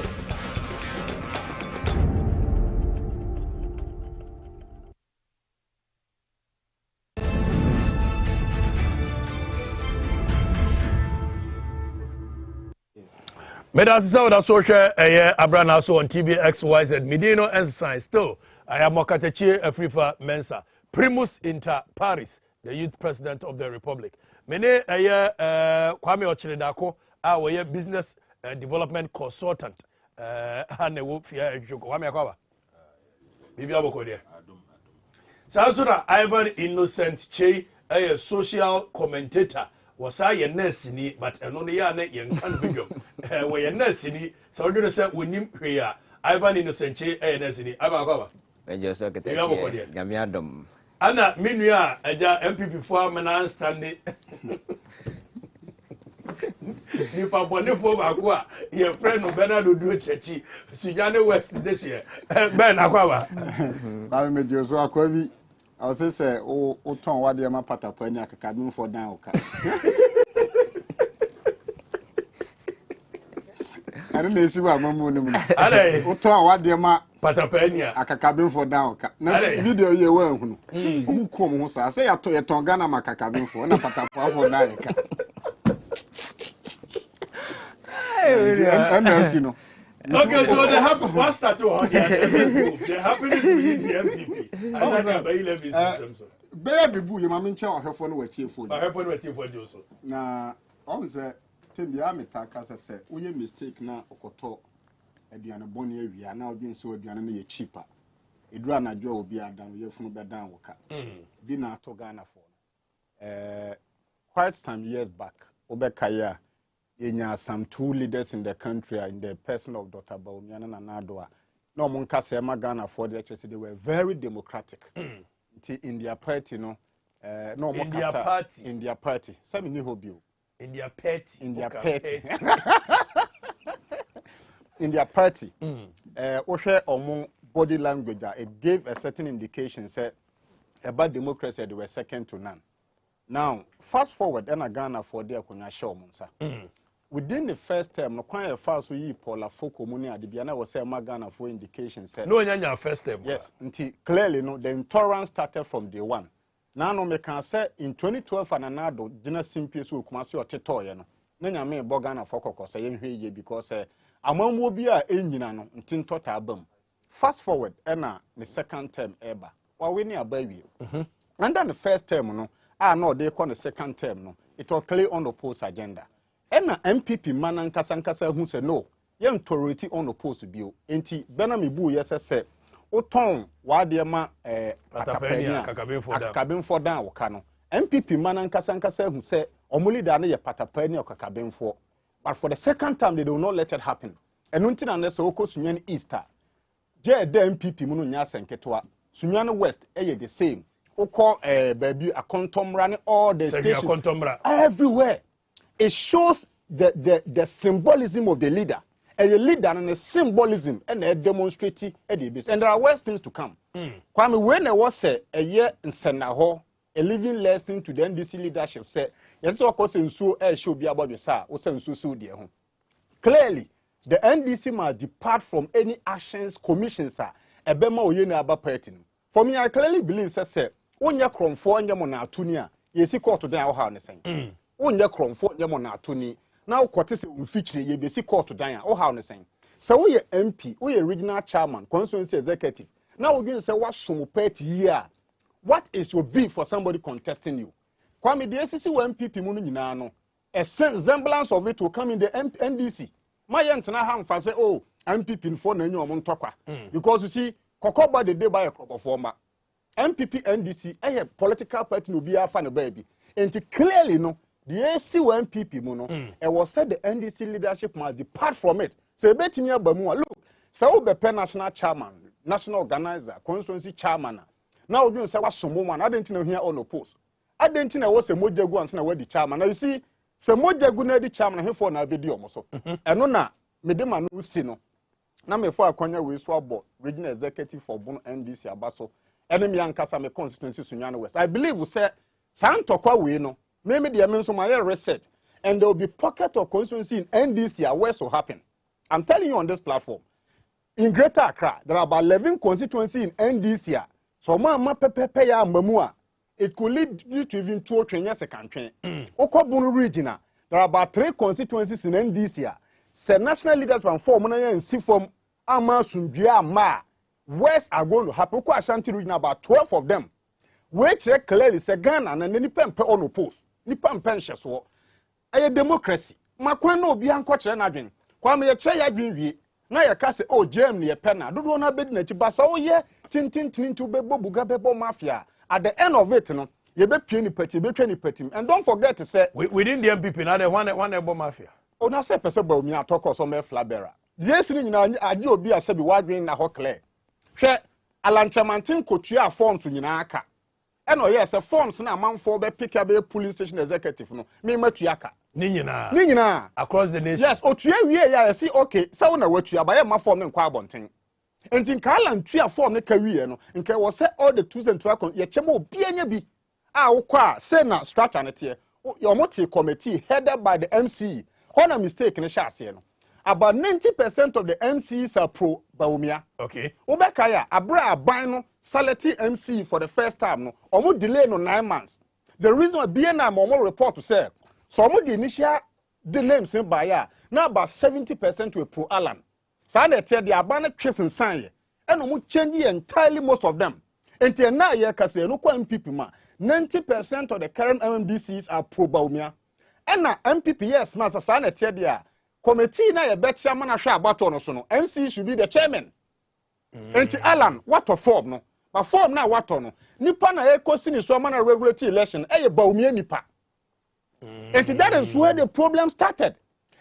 Medasi sa so hwe Abranaa so on TV XYZ Medino exercise still I am Okatakyie Afrifa-Mensah primus inter pares, the youth president of the republic. Mene Kwame Ochiridako our business development consultant and wo fia Kwame akwa bibi aboko de Sansura Ivan Innocent Chey a social commentator was I a nurse ni but eno ya na yen kan video we ye nurse ni so do say wonim hwe Ivan Innocent Chey a nurse ni aba akwa Enjo so Okatakyie Gamiadom ana menua aja NPP for man stand ni pa bonefo baako a ye friend no Bernard Odu Chechi Sujane West this year Ben akwa ba ba me je so akwa bi I was say o ton wa de ma patapa ni akakabin for dan oka. I don't know si wa mamu ni mu. Ale. O ton wa de ma patapa ni akakabin for dan oka. Na video ye wa hunu. O kom ho sa say ya ton Ghana makakabin for na patapa for dan oka. NLC no. Okay, so the happen what started on the happiness within the MPP. I said by 11 systems. Baby bu ye mama nche ohwefo no watie fo. Ohwefo no watie fo jo so. Na on say tembia metaka say uye mistake na okoto aduane boni awia na odwen so aduane no ye cheaper. Edura na dwo obi adam ye funu bedan woka. Bi na to Ghana for. Quite some years back, Obekaya yenya some two leaders in the country in the person of Dr. Bawumia na Nadoa. No monka say Ghana for the they were very democratic. In their party, no in their party. Some ni hobby. In their party. In their party. In their party. Oshe omo body language it gave a certain indication say about democracy they were second to none. Now, fast forward and Ghana for their kunya show monsa. Within the first term, no quite fast we Paula Foko Muni at the Biana was say Ghana for indication said. No, nyanya first term. Yes, until clearly no, the intolerance started from day one. Now no me can say in 2012 and another dinner simple so kumasi or tetoya no. Nenya me Ghana for koko say ye because among will be a engine no until total album. Fast forward and the second term ever. Or we near baby. And then the first term no. No, they call the second term no. It was clear on the post agenda. And MPP man nkasa who say no, ye authority on the post bill. Enti Benami bu yes say o ton wa de ma patapenia akabin for down woka no. MPP man nkasa who say omuli da na ye patapenia akabin for. But for the second time they do not let it happen. And unti na na say okosunyan Easter. Je de MPP mu no nya senketwa. Sunyan West the same. Oko baby a contemporary all the stations everywhere. It shows the symbolism of the leader. And the leader and the symbolism and the demonstrating and there are worse things to come. Kwame, when there was a year in Senaho, a living lesson to the NDC leadership said, yes, of course, in so should be about the sir, or so dear home. Clearly, the NDC must depart from any actions, commissions, sir, a bema or yena about pertinent. For me, I clearly believe, sir, when you're from 4 and you're on tunia, you see, court to die or harness. When you're from 4 and you're on tuni. Now, what is it feature ye be see court to die or how saying. So we MP, we regional chairman, constituency executive. Now we're going to say what some pet year. What is your beef for somebody contesting you? Kwame the SCC MPP munu nyina a semblance of it will come in the NDC. My antena ham for say oh MPP for na nyu omon tokwa. Because you see kokoba the day by a crop of former. MPP NDC a political party no be afa no baby. And clearly no the AC1 MPP mono, it was said the NDC leadership must depart from it. Say betting your Bamua. Look, so the national chairman, national organizer, constituency chairman. Now you say what someone I didn't know here on the post. I didn't know what a Mojagu and where the chairman. Now you see, some Mojagu the chairman here for na video also. And no na medema no sino. Now me for a corner we swap board, regional executive for Bono NDC Abaso. Enemy and Kasame constituency Sunyana West. I believe we say Santokwa we no. Maybe the amends my reset, and there will be pocket of constituency in NDC where so happen. I'm telling you on this platform. In Greater Accra, there are about 11 constituencies in NDC. So ma pepe ya mamua. It could lead you to even 2 or 3 years a campaign. Okobunu region, there are about 3 constituencies in NDC. Say national leaders from 4 money and see from Ama Sundia Ma. West are going to happen. Oko Ashanti region about 12 of them. Which clearly say Ghana and then nipa mpe on post. Nipa mpe so. A democracy. Makwa no bi anko kire na dwen. Kwa me ye kire ya dwen wie. Na ye ka se oh jam ne ye pena. Dodo na bedi na ti basa o ye tin to bebo buga bebo mafia. At the end of it no, ye be pie ni party, be twa ni party. And don't forget to say within the MPP now the one ebo mafia. O na say person ba mi atoko so me flabera. Yes ni nyina age obi asabi wadwen na ho clear. Hwe alanchamantin kotua forms nyina aka. And oh yes, a forms na man for be pick up a police station executive no. Me matuaka. Ni nyina across the nation. Yes, otua wie ya see okay. Say una watua ba ye ma form nkwa abonten. And in Kalan 3 or 4 career no nke was say all the tools and track ye chemo bi anya bi a wokwa say na structure na tie your multi committee headed by the MC on a mistake ne sha ase no about 90% of the MCs are pro Baumia. Okay. Obekaya abra aban no salary MC for the first time no omo delay no 9 months. The reason why BNM omo report to say so omo the initial delay him by ya now about 70% to pro Alan. So they tell the aban twes nsan and omo change entirely most of them. Until now ye ka say no kwa MPP ma 90% of the current MMDCs are pro Baumia. And na MPP yes man so they tell dia committee na ye bet chairman ahwe abato no so no MC should be the chairman. Enti Alan what form no but form na what no nipa na e kosi ni so man regulatory election e Baumia nipa. Enti that is where the problem started.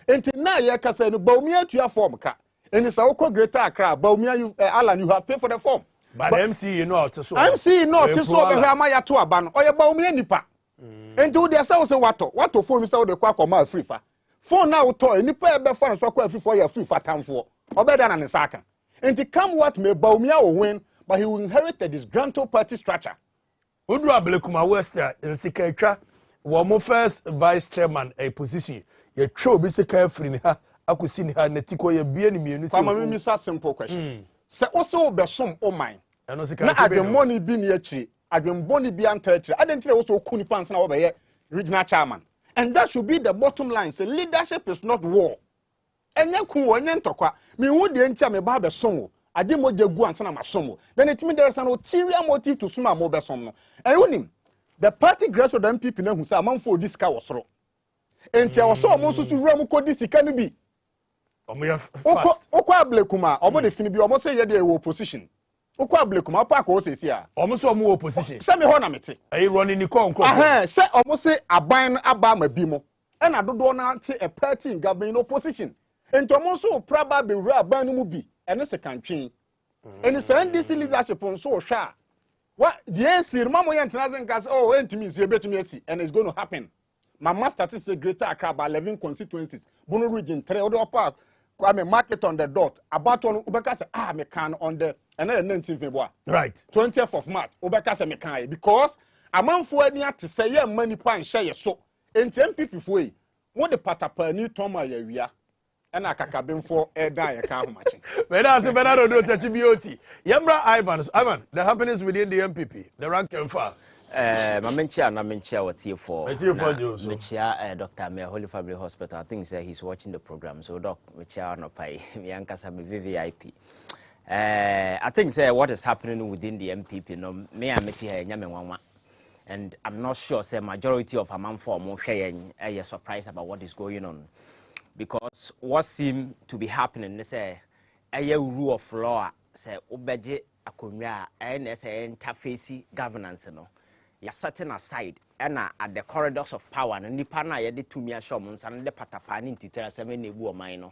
Enti na ye ka say no Baumia to form ka. Eni sa ukọ Greater Accra Baumia you Alan you have paid for the form. But MC you know to so MC no to so be hwa ya to aba no oye Baumia nipa. Enti wo dey say what form say wo dey kwa koma Afrifa. Phone now toy nipa e be phone so kwa Afrifa ya Afrifa tamfo. Obeda na ne saka. Enti come what may Baumia will win but he will inherit the disgruntled party structure. Udu Ablekuma Wester in Siketwa wo first vice chairman a position ye twa obi sika free ni ha akusi ni ha netiko ye bie ni mienu se. Mama mi sa simple question. Se also be som o man. Na adwen money bi ni akiri, adwen boni bi anta akiri. Adentire wo so kuni pants na wo be ye regional chairman. And that should be the bottom line. Say leadership is not war. Enye ku wo enye ntokwa. Me hu de ntia me ba be som. Ade mo jegu ansa na masom. Then it means there is an ulterior motive to suma mo be som no. And unim the party grassroots MPP na hu say amanfo di sika wo soro. Entia wo so mo so su wura mu ko di sika no bi. Okwa Ablekuma omo de fini bi omo say ye de opposition. Okwa Ablekuma pa ko se si a. Omo so omo opposition. Se me ho na mete. Ayi running ni kon. Se omo say aban aba ma bi mo. E na dodo na ante a party in government in opposition. Enti omo so praba be wura aban no mu bi. Ene se kantwen. Eni se NDC leadership on so hwa. What the NC mama ye ntena zen oh entimi nsi ebetumi asi and it's going to happen. My master is a Greater Accra by 11 constituencies. Bono region 3 other part. I mean, market on the dot. About one Ubeka say, me can on the and then 19th February. Right. 20th of March. Ubeka say me can because a man for any to say yeah money pan share so. And MPP for what the patapani toma ya and akakabin for air die account matching. But that's a better do touch BOT. Yambra Ivan, the happenings within the MPP, the rank and file. Menchia what here for Menchia Dr. Mayor Holy Family Hospital. I think he's watching the program. So Doc Menchia no pay Miankasa VVIP. I think what is happening within the MPP no me I met here Nyame and I'm not sure say majority of among for more are surprised about what is going on. Because what seems to be happening, they say a rule of law say obeje akonya and say interface governance no. You're setting aside and at the corridors of power and nipa na ye de tumi ashom and the patapani ntitera 7 nebu o man.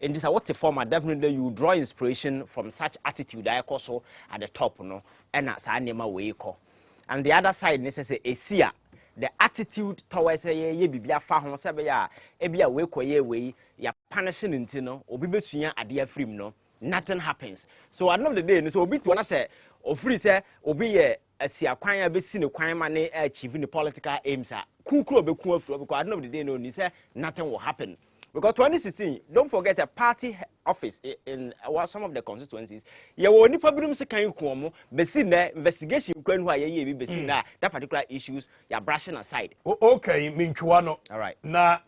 In this what form definitely you draw inspiration from such attitude I also at the top no and as anema we call. And the other side necessary a the attitude towards ye bibia fa ho se be ya e bia we koye we ya punishing ntino obi besua ade afrim no nothing happens. So at the end of the day so obi to na say ofri say obi ye asia kwan ya besi ne kwan ma ne achieve the political aims a kukuro be ku afro because at the end of the day no ni say nothing will happen. Because 2016, don't forget a party office in some of the constituencies. You will only problem se kan ku omo be see na investigation kwan hu aye be see na that particular issues you are brushing aside. Okay, minchwa no. All right. Na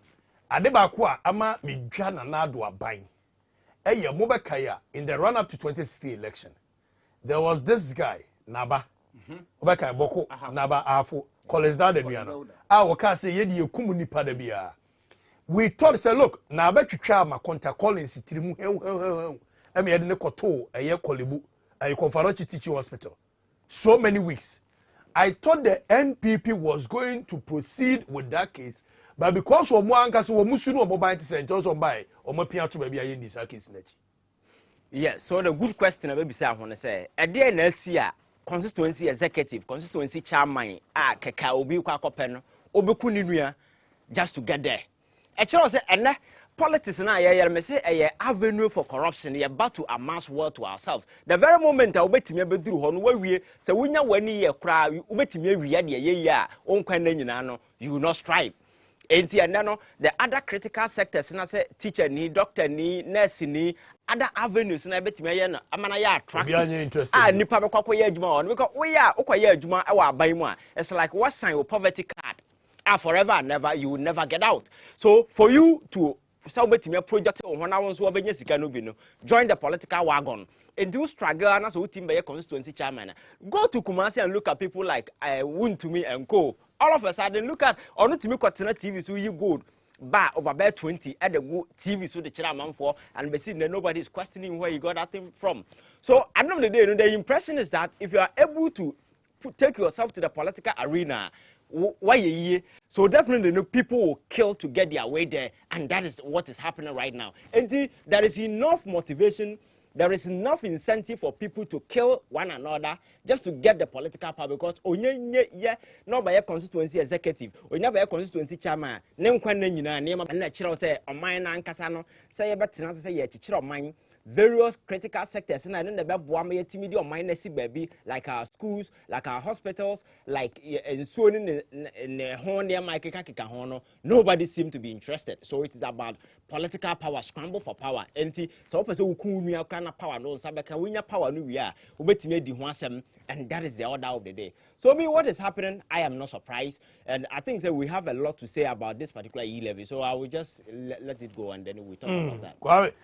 ade ba ko a ama midwa na do aban. Eye mo be kaya in the run up to 2016 election. There was this guy, Naba. Obeka Boko, Naba Afo, Collins down the Miano. I can say ye kumu nipa de bia. We thought say look, na bet you try my contact Collins trimu emi ede ne koto eye Kolebu, Confarachi Teaching Hospital. So many weeks. I thought the NPP was going to proceed with that case, but because of mo anka so mo sunu omo ban St. John's on buy, omo pia to baby aye this case nechi. Yes, so the good question I be say I want to say, e dey na sia constituency executive, constituency chairman, keka obi kwa kope no, obeku ni nua just to get there. E chere say ene politics na me say a avenue for corruption. You're about to amass wealth to ourselves. The very moment I obetimi abeduru ho no wawie se wonya wani ye kra obetimi awie de ye ya onkwan na nyina no you will not strive. Enti and no the other critical sectors na say teacher ni, doctor ni, nurse ni, other avenues na betimi aye no amana ya attractive. Nipa be kwakọ ye adwuma on because we are okoye adwuma e wa aban mu a it's like what sign your poverty card. Forever and never you will never get out. So for you to project join the political wagon and do struggle and as a constituency chairman. Go to Kumasi and look at people like Wuntumi and Co. All of a sudden, look at Onutumi Kotina TV, so you good. Bar of about 20 at the TV, so the chairman for and be seen that nobody is questioning where you got that thing from. So at the end of the day, the impression is that if you are able to take yourself to the political arena, so definitely people will kill to get their way there, and that is what is happening right now. And there is enough motivation, there is enough incentive for people to kill one another just to get the political power because not by a constituency executive or never a constituency chairman name say various critical sectors and then the baby like our schools, like our hospitals, like nobody seems to be interested. So it is about political power, scramble for power. So power no power and that is the order of the day. So I mean, what is happening, I am not surprised, and I think that we have a lot to say about this particular E-levy. So I will just let it go and then we talk about that.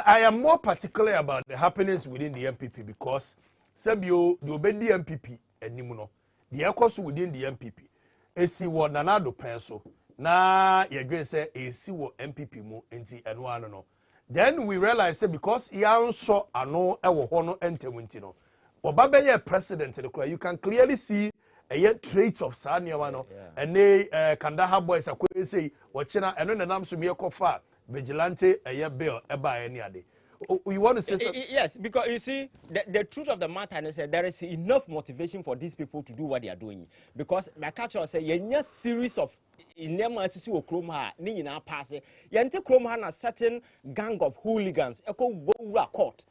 I am more particular about the happenings within the MPP because Sabio, the obedi MPP and Nimuno, the echoes within the MPP. Esi wo nanado penso na ye gwen say esi wo MPP mu enti eno ano no. Then we realize say because he answer ano ewo ho no entewunti no. Obabe president you can clearly see a traits of Sanyawano and they Kandaha boys are quick say watching and then I'm some kofa vigilante a bill by any other. We want to say something? Yes, because you see the truth of the matter is that there is enough motivation for these people to do what they are doing because my culture say a series of in nema asisi wo krom ha ni nyina pass yente krom ha na certain gang of hooligans eko wo court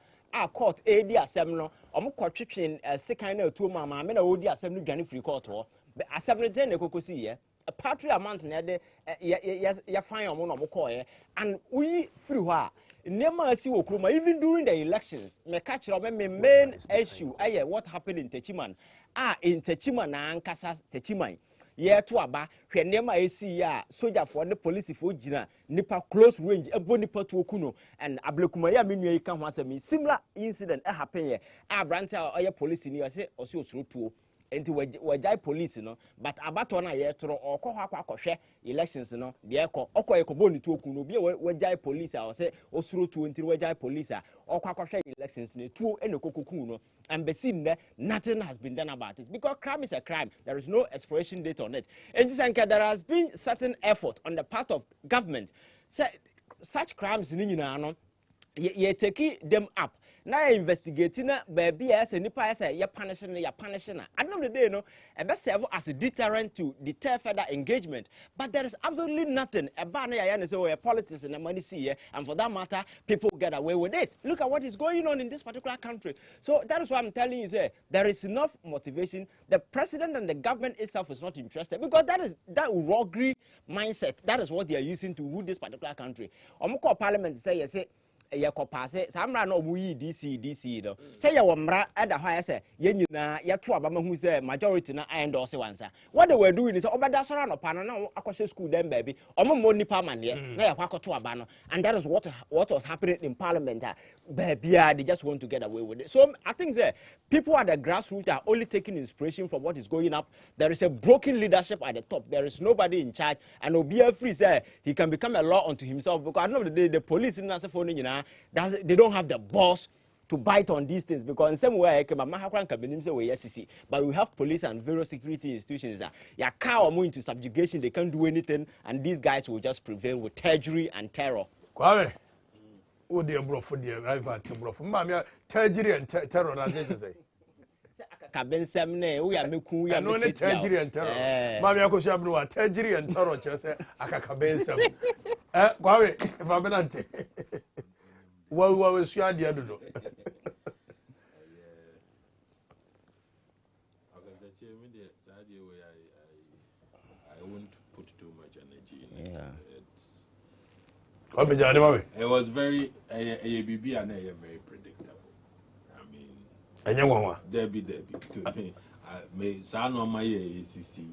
court edi asem no omo kwatwetwen sekan na atuo mama me na odi asem no dwane free court ho asem no den ekokosi ye a patry amount na de ya fine omo no call ye and we free ho nema asi wo kroma even during the elections me catch me main issue what happened in Techiman in Techiman na ankasa Techiman ye to aba hwe nema esi ya soldier for the police for gina nipa close range ebo nipa to okuno and ablekuma ya menua yi ka ho asemi similar incident happen here Abranaa oye police ni o se osuro tuo enti wajai police no but abato na ye toro okọ ho akọhwe elections no de ekọ bo ni tuo okuno bi wajai police o se osuro tuo enti wajai police okọ akọhwe elections ne tuo enekokokun no and nothing has been done about it because crime is a crime. There is no expiration date on it. And there has been certain effort on the part of government. Such crimes, you take them up. Now investigating baby as a nipa as you're punishing. At the end of the day, it serve as a deterrent to deter further engagement. But there is absolutely nothing about a politics and money see, and for that matter, people get away with it. Look at what is going on in this particular country. So that is why I'm telling you, there is enough motivation. The president and the government itself is not interested because that roguery mindset. That is what they are using to rule this particular country. Parliament say. Ya kopase samra na omuyi DC do say ya womra eda hwa say ye nyina ya to aba mahu say majority na endorse wansa what they were doing is obada sora no pa na akose school dem baby omo nipa mane na ya kwakoto aba no and that is what was happening in parliament baby they just want to get away with it. So I think that people at the grassroots are only taking inspiration from what is going up. There is a broken leadership at the top. There is nobody in charge and Obia free say he can become a law unto himself because at the end of the day the police in Nasafoni they don't have the balls to bite on these things because in some way but we have police and various security institutions that into subjugation, they can't do anything, and these guys will just prevail with perjury and terror. Oh dear bro, for dear, I've had bro. Mamma, perjury and terror, as they say. kabensem ne wo ya meku ya no ne tajiri entero ma me akosu abru wa tajiri entero kire se akakabensem kwawe fa benante wa we su ade adodo I won't put too much energy in it. It was very ABB and very predictable. I mean, Debbie. Me son on my ACC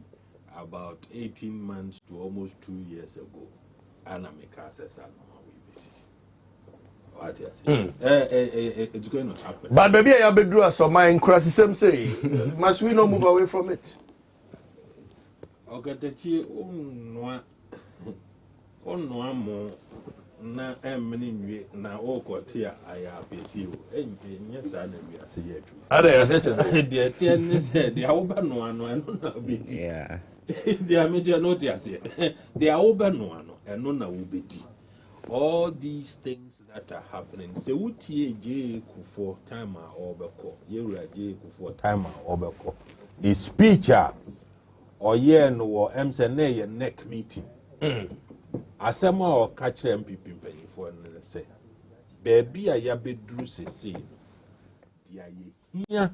about 18 months to almost 2 years ago. And I make access on my ACC. What you say? It's going to happen. But maybe I have been doing some my criticism say. Must we not move away from it? Okatakyie onwa mo na emni nwie na okote aya apesi o enye sa na wi ase yetu ada ya se chese de tie ne se de awoba no ano eno na obedi yeah de ameje no te ase de awoba no ano eno na obedi. All these things that are happening se wutie je kufo time a obeko yewura je kufo time a obeko the speech or yeah no or MSN neck meeting. Asema or catch MPP for say baby a ya bedru se dia ye hia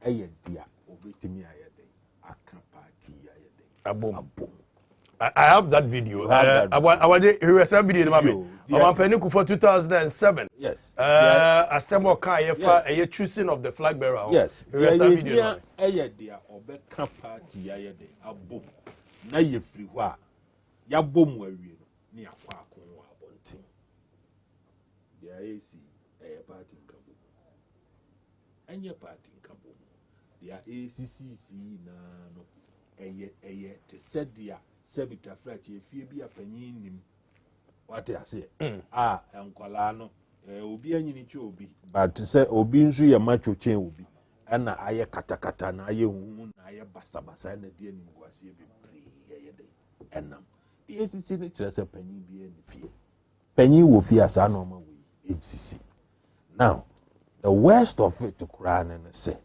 eye dia obetimi ayede aka party ayede abom I have that video. I want to hear that video. I'm penny for 2007. Yes. Assemble a choosing of the flag bearer. Yes. Here's that video. Dia obeka party ayede abom na ye free hwa ya bom awie no ne akwa akonwa abontin. Dia AC party nkabo. Anya party nkabo. Dia ACCC na no eye te said dia Sebita Fletch, if you be a penny nim, what I say, Uncle no, Obi and Obi, but to say Obi and Sue a macho chain will be, and I katakata, and I woman, I bassa bassa, and the dear Ninguasi be and the ACC lectures a penny be any fear. Penny will fear as a normal way, ACC. Now, the worst of it to cry and say,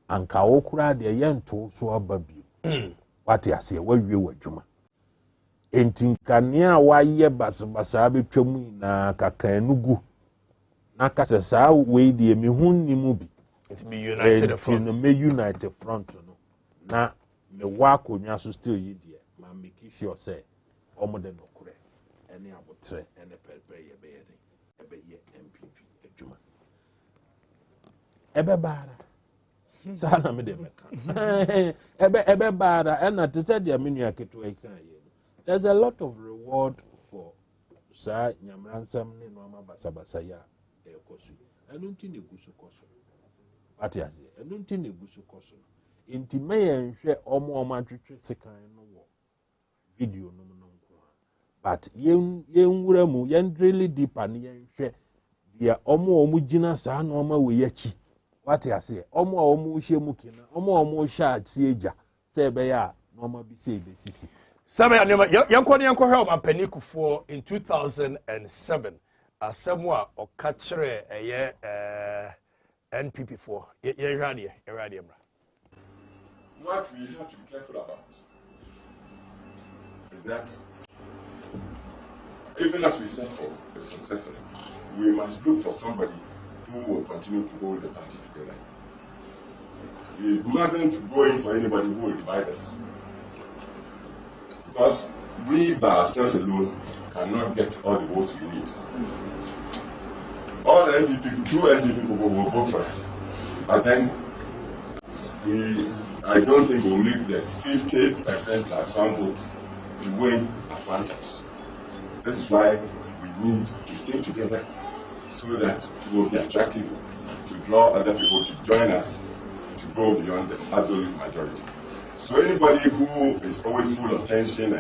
and Kaokra, the young to so a baby. What I say, where you were, Juma. Entinkania, why ye basa between na kakanugu. Nakasa way the mihun nimubi. It be united front. Me united front. Na me work on your still ye dear. Ma make sure say, Omo de no kure. Any abotre, any pere ye be MPP, Juma. Ebe bara. Sana me de meka ebe bada and to say the menu aketo eka ye there's a lot of reward for sa nyamransam ne no ama basabasa ya ekosu enu nti ne gusu koso ati ase enu nti ne gusu koso nti me ye nhwe omo atwetwe sekan no wo video no nko but ye nwura mu ye really deep and ye nhwe dia omo gina sa na oma we yachi. What I say, Omo Shemukina, Omo Shad Sieja, Sebeya, Norma Bisi, Sisi. Yanko help and Peniku for in 2007. Somewhat or catcher a year NPP for Irania. What we have to be careful about is that even as we set for a successor, we must look for somebody who will continue to hold the party together. We mustn't go in for anybody who will divide us. Because we by ourselves alone cannot get all the votes we need. All NPP, true NPP people will vote for us. But then, I don't think we'll leave the 50% plus one vote to win advantage. This is why we need to stay together, so that it will be attractive to draw other people to join us to go beyond the absolute majority. So anybody who is always full of tension and